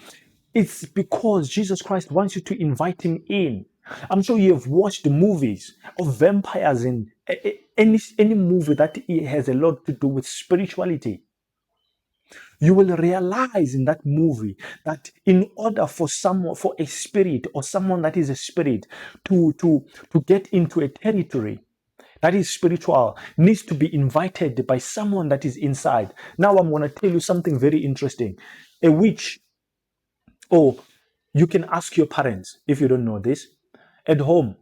It's because Jesus Christ wants you to invite him in. I'm sure you have watched movies of vampires and any movie that has a lot to do with spirituality. You will realize in that movie that in order for a spirit or someone that is a spirit to get into a territory that is spiritual, needs to be invited by someone that is inside. Now I'm going to tell you something very interesting. A witch, or you can ask your parents if you don't know this. At home,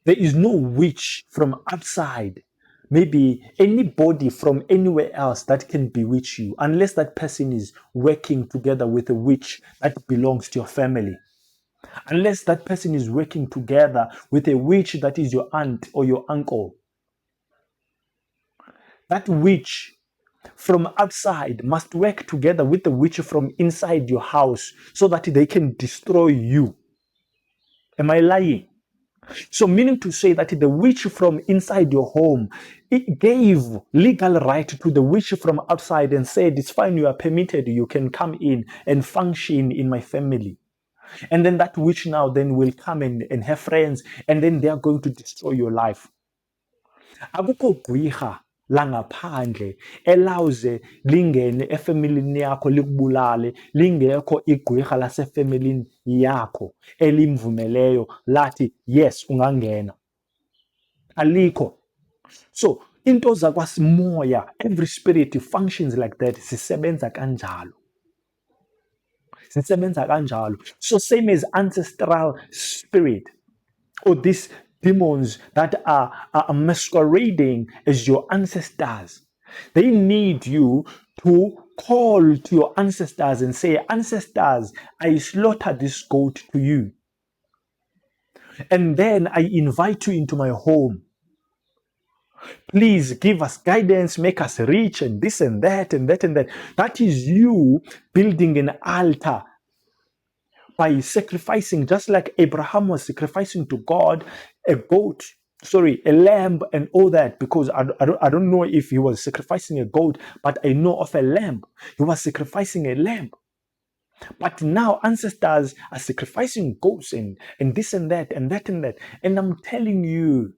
there is no witch from outside, maybe anybody from anywhere else that can bewitch you, unless that person is working together with a witch that belongs to your family. Unless that person is working together with a witch that is your aunt or your uncle. That witch from outside must work together with the witch from inside your house so that they can destroy you. Am I lying? So meaning to say that the witch from inside your home, it gave legal right to the witch from outside and said, it's fine, you are permitted, you can come in and function in my family. And then that witch now then will come and have friends, and then they are going to destroy your life. Akukho gwiha langaphandle elawuze lingene efamilini yakho likubulale, lingekho igwiha lasefamilini yakho elimvumeleyo lathi yes ungangena. Alikho. So into zakwasimoya, every spirit functions like that. Sisebenza kanjalo. Sisebenza kanjalo. So same as ancestral spirit, or these demons that are masquerading as your ancestors. They need you to call to your ancestors and say, ancestors, I slaughter this goat to you. And then I invite you into my home. Please give us guidance, make us rich, and this and that and that and that. That is you building an altar by sacrificing, just like Abraham was sacrificing to God a lamb and all that, because I don't know if he was sacrificing a goat, but I know of a lamb. He was sacrificing a lamb. But now ancestors are sacrificing goats and this and that and that and that. And I'm telling you,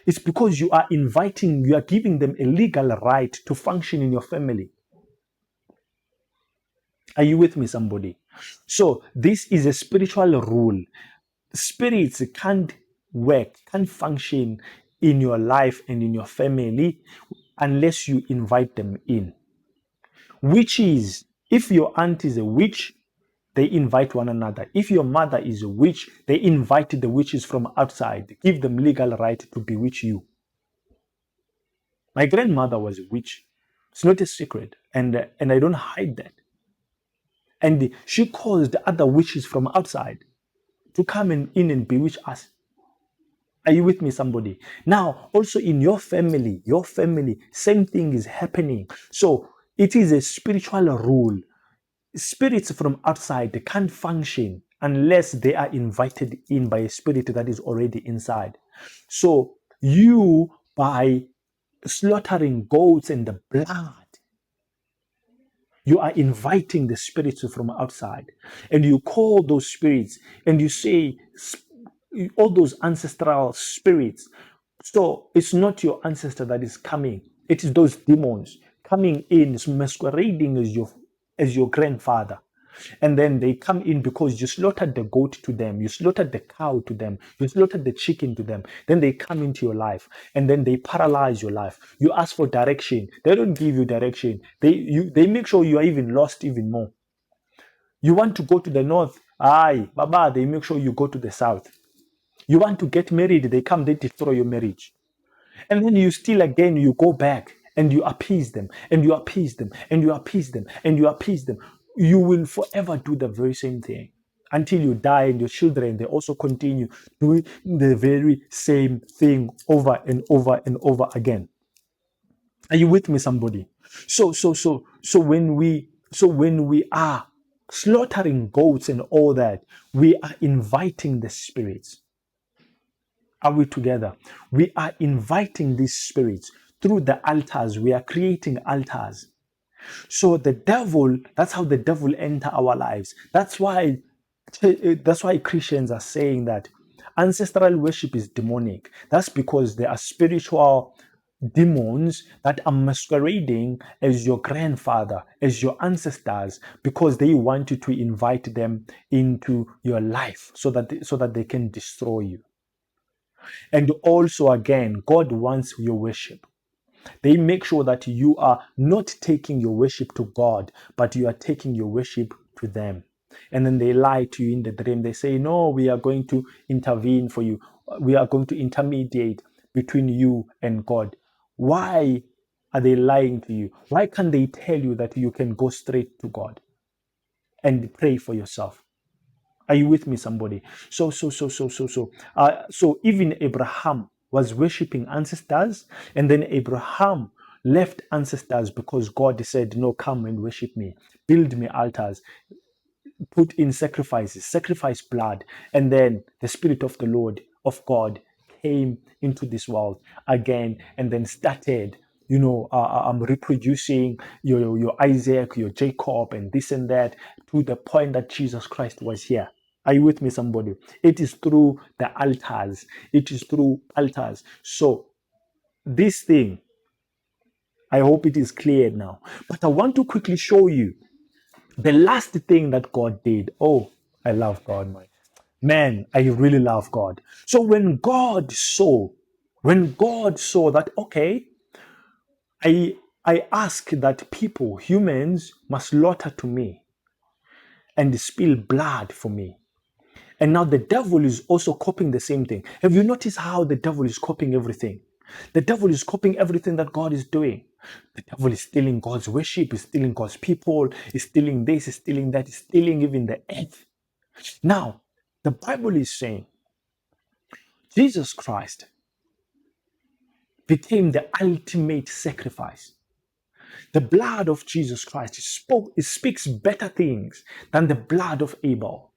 it's because you are giving them a legal right to function in your family. Are you with me, somebody? So this is a spiritual rule. Spirits can't function in your life and in your family unless you invite them in. Witches, if your aunt is a witch, they invite one another. If your mother is a witch, they invite the witches from outside, give them legal right to bewitch you. My grandmother was a witch. It's not a secret, and I don't hide that. And she caused other witches from outside to come in and bewitch us. Are you with me, somebody? Now, also in your family, same thing is happening. So it is a spiritual rule. Spirits from outside, they can't function unless they are invited in by a spirit that is already inside. So you, by slaughtering goats and the blood, you are inviting the spirits from outside, and you call those spirits and you say, all those ancestral spirits. So it's not your ancestor that is coming, it is those demons coming in, masquerading as your grandfather. And then they come in because you slaughtered the goat to them, you slaughtered the cow to them, you slaughtered the chicken to them. Then they come into your life and then they paralyze your life. You ask for direction, they don't give you direction. They make sure you are even lost even more. You want to go to the north, aye, baba, they make sure you go to the south. You want to get married, they come, they destroy your marriage. And then you still again, you go back and you appease them, and you appease them, and you appease them, and you appease them. You will forever do the very same thing until you die, and your children, they also continue doing the very same thing over and over and over again. Are you with me, somebody? So when we are slaughtering goats and all that, we are inviting the spirits. Are we together? We are inviting these spirits through the altars. We are creating altars. So the devil, that's how the devil enter our lives. That's why Christians are saying that ancestral worship is demonic. That's because there are spiritual demons that are masquerading as your grandfather, as your ancestors, because they want you to invite them into your life so that they can destroy you. And also, again, God wants your worship. They make sure that you are not taking your worship to God, but you are taking your worship to them. And then they lie to you in the dream. They say, no, we are going to intervene for you. We are going to intermediate between you and God. Why are they lying to you? Why can't they tell you that you can go straight to God and pray for yourself? Are you with me, somebody? So even Abraham was worshiping ancestors, and then Abraham left ancestors because God said, no, come and worship me, build me altars, put in sacrifices, sacrifice blood. And then the Spirit of the Lord, of God, came into this world again, and then started reproducing your Isaac, your Jacob, and this and that, to the point that Jesus Christ was here. Are you with me, somebody? It is through the altars. It is through altars. So this thing, I hope it is clear now. But I want to quickly show you the last thing that God did. Oh, I love God, man. I really love God. So when God saw that, okay, I ask that people, humans, must slaughter to me and spill blood for me. And now the devil is also copying the same thing. Have you noticed how the devil is copying everything? The devil is copying everything that God is doing. The devil is stealing God's worship, is stealing God's people, is stealing this, is stealing that, is stealing even the earth. Now, the Bible is saying Jesus Christ became the ultimate sacrifice. The blood of Jesus Christ speaks better things than the blood of Abel.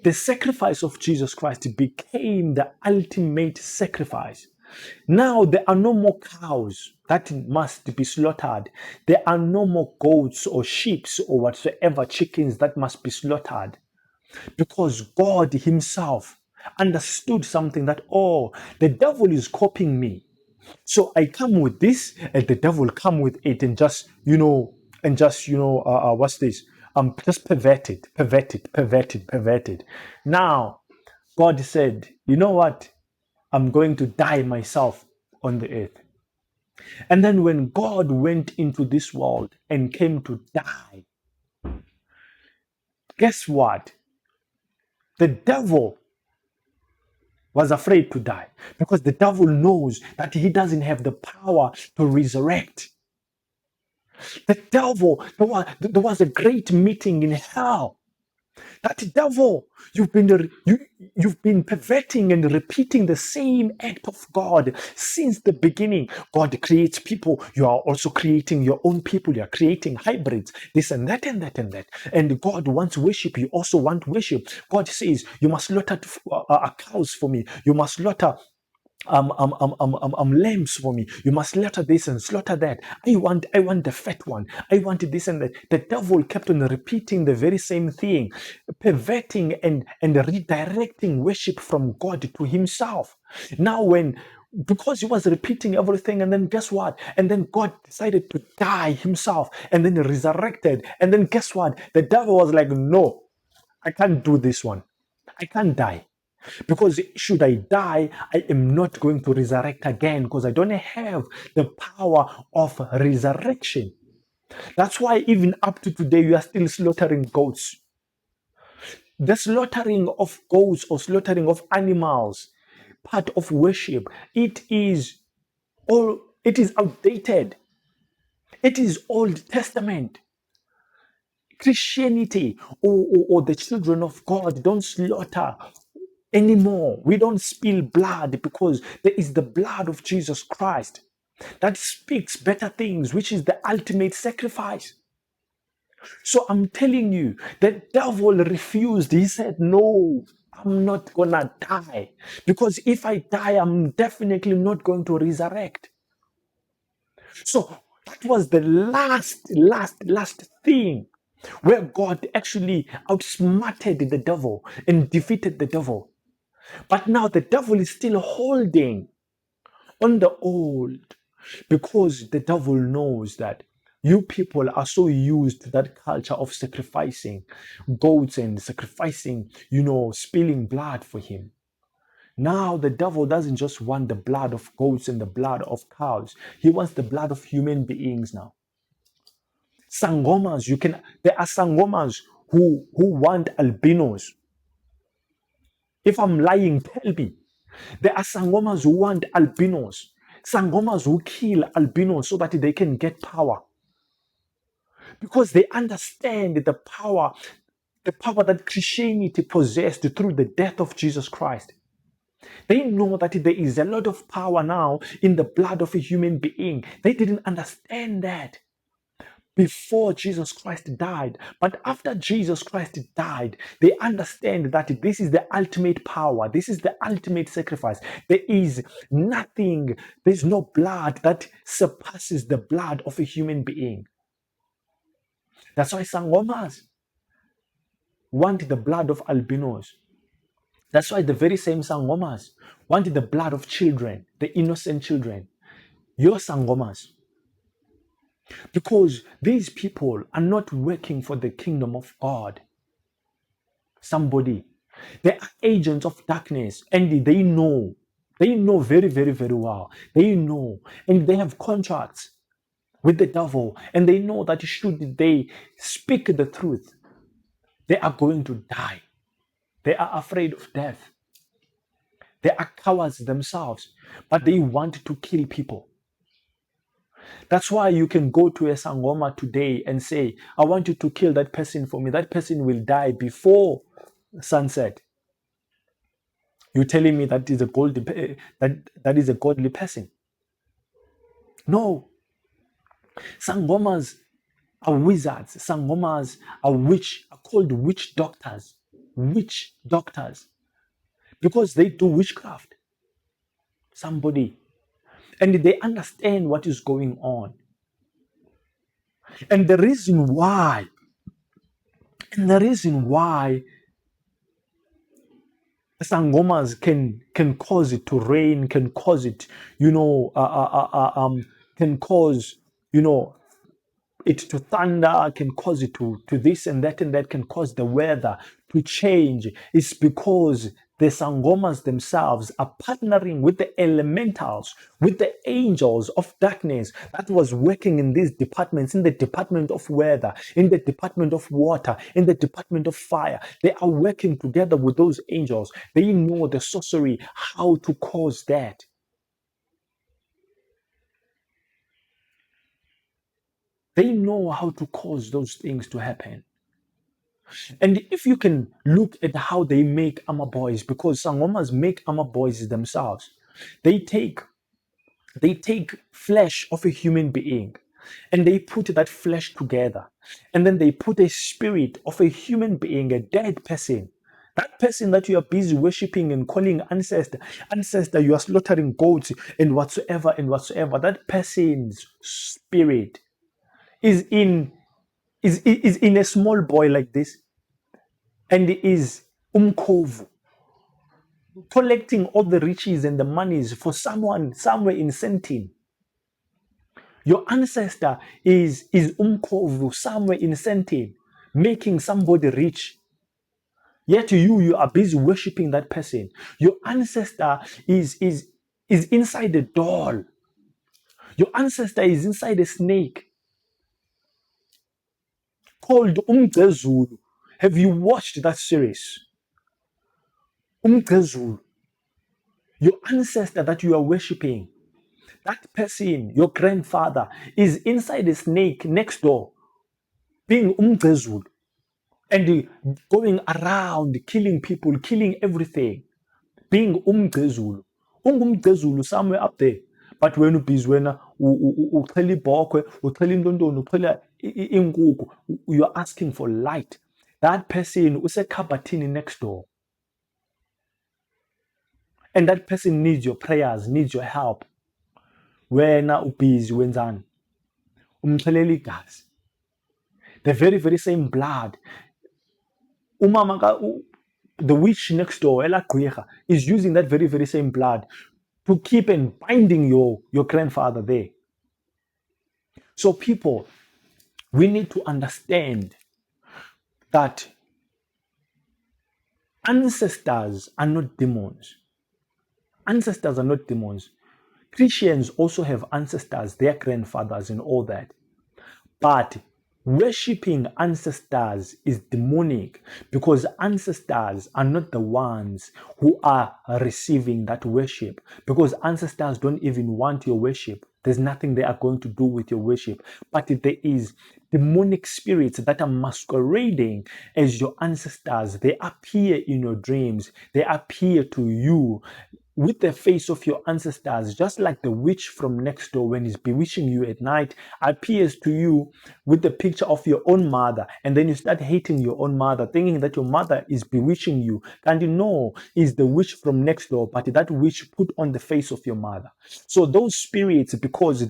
The sacrifice of Jesus Christ became the ultimate sacrifice. Now there are no more cows that must be slaughtered. There are no more goats or sheep or whatsoever, chickens that must be slaughtered. Because God himself understood something that, oh, the devil is copying me. So I come with this, and the devil come with it, and just what's this? Just perverted. Now, God said, you know what? I'm going to die myself on the earth. And then when God went into this world and came to die, guess what? The devil was afraid to die, because the devil knows that he doesn't have the power to resurrect. The devil, there was a great meeting in hell. That devil, you've been perverting and repeating the same act of God since the beginning. God creates people. You are also creating your own people. You are creating hybrids, this and that and that and that. And God wants worship. You also want worship. God says, you must slaughter cows for me. You must slaughter lambs for me. You must slaughter this and slaughter that. I want the fat one. I want this and that. The devil kept on repeating the very same thing, perverting and redirecting worship from God to himself. Now because he was repeating everything, and then guess what? And then God decided to die himself, and then he resurrected. And then guess what? The devil was like, no, I can't do this one. I can't die. Because should I die, I am not going to resurrect again, because I don't have the power of resurrection. That's why even up to today, you are still slaughtering goats. The slaughtering of goats or slaughtering of animals, part of worship, it is outdated. It is Old Testament. Christianity or the children of God don't slaughter anymore. We don't spill blood because there is the blood of Jesus Christ that speaks better things, which is the ultimate sacrifice. So I'm telling you, the devil refused. He said, no, I'm not gonna die, because if I die, I'm definitely not going to resurrect. So that was the last thing where God actually outsmarted the devil and defeated the devil. But now the devil is still holding on the old, because the devil knows that you people are so used to that culture of sacrificing goats and sacrificing, spilling blood for him. Now the devil doesn't just want the blood of goats and the blood of cows. He wants the blood of human beings now. Sangomas, there are sangomas who want albinos. If I'm lying, tell me. There are sangomas who want albinos. Sangomas who kill albinos so that they can get power. Because they understand the power that Christianity possessed through the death of Jesus Christ. They know that there is a lot of power now in the blood of a human being. They didn't understand that before Jesus Christ died. But after Jesus Christ died, they understand that this is the ultimate power. This is the ultimate sacrifice. There is nothing, there's no blood that surpasses the blood of a human being. That's why Sangomas want the blood of albinos. That's why the very same Sangomas want the blood of children, the innocent children. Your Sangomas. Because these people are not working for the kingdom of God. They are agents of darkness, and they know very, very, very well. They know, and they have contracts with the devil, and they know that should they speak the truth, they are going to die. They are afraid of death. They are cowards themselves, but they want to kill people. That's why you can go to a Sangoma today and say, I want you to kill that person for me. That person will die before sunset. You're telling me that is a godly person. No. Sangomas are wizards. Sangomas are called witch doctors. Witch doctors. Because they do witchcraft. And they understand what is going on. And the reason why Sangomas can cause it to rain, can cause it, can cause, it to thunder, can cause it to this and that can cause the weather to change. It's because the Sangomas themselves are partnering with the elementals, with the angels of darkness that was working in these departments, in the department of weather, in the department of water, in the department of fire. They are working together with those angels. They know the sorcery, how to cause that. They know how to cause those things to happen. And if you can look at how they make armor boys, because Sangomas make armor boys themselves, they take flesh of a human being and they put that flesh together, and then they put a spirit of a human being, a dead person. That person that you are busy worshiping and calling ancestor, you are slaughtering goats and whatsoever, that person's spirit is in a small boy like this, and is umkovu, collecting all the riches and the monies for someone somewhere in Sentin. Your ancestor is umkovu somewhere in Sentin, making somebody rich. Yet you are busy worshiping that person. Your ancestor is inside a doll. Your ancestor is inside a snake called Umgezulu. Have you watched that series? Umgezulu, your ancestor that you are worshiping, that person, your grandfather, is inside a snake next door, being umgezulu, and going around killing people, killing everything, being umgezulu. Ungumgezulu somewhere up there. But when ubizwena uxhela ibhokhwe, uxhela intondoni, uxhela inkukhu, you're asking for light. That person usekhabhathini next door. And that person needs your prayers, needs your help. Wena ubhizi wenzani? Umxhelela igazi. The very, very same blood. The witch next door, Ella Gqwirha, is using that very, very same blood to keep and binding your grandfather there. So people, we need to understand that ancestors are not demons. Ancestors are not demons. Christians also have ancestors, their grandfathers and all that. But worshipping ancestors is demonic, because ancestors are not the ones who are receiving that worship, because ancestors don't even want your worship. There's nothing they are going to do with your worship. But there is demonic spirits that are masquerading as your ancestors. They appear in your dreams. They appear to you with the face of your ancestors, just like the witch from next door, when he's bewitching you at night, appears to you with the picture of your own mother, and then you start hating your own mother, thinking that your mother is bewitching you. And you know, is the witch from next door, but that witch put on the face of your mother. So those spirits, because they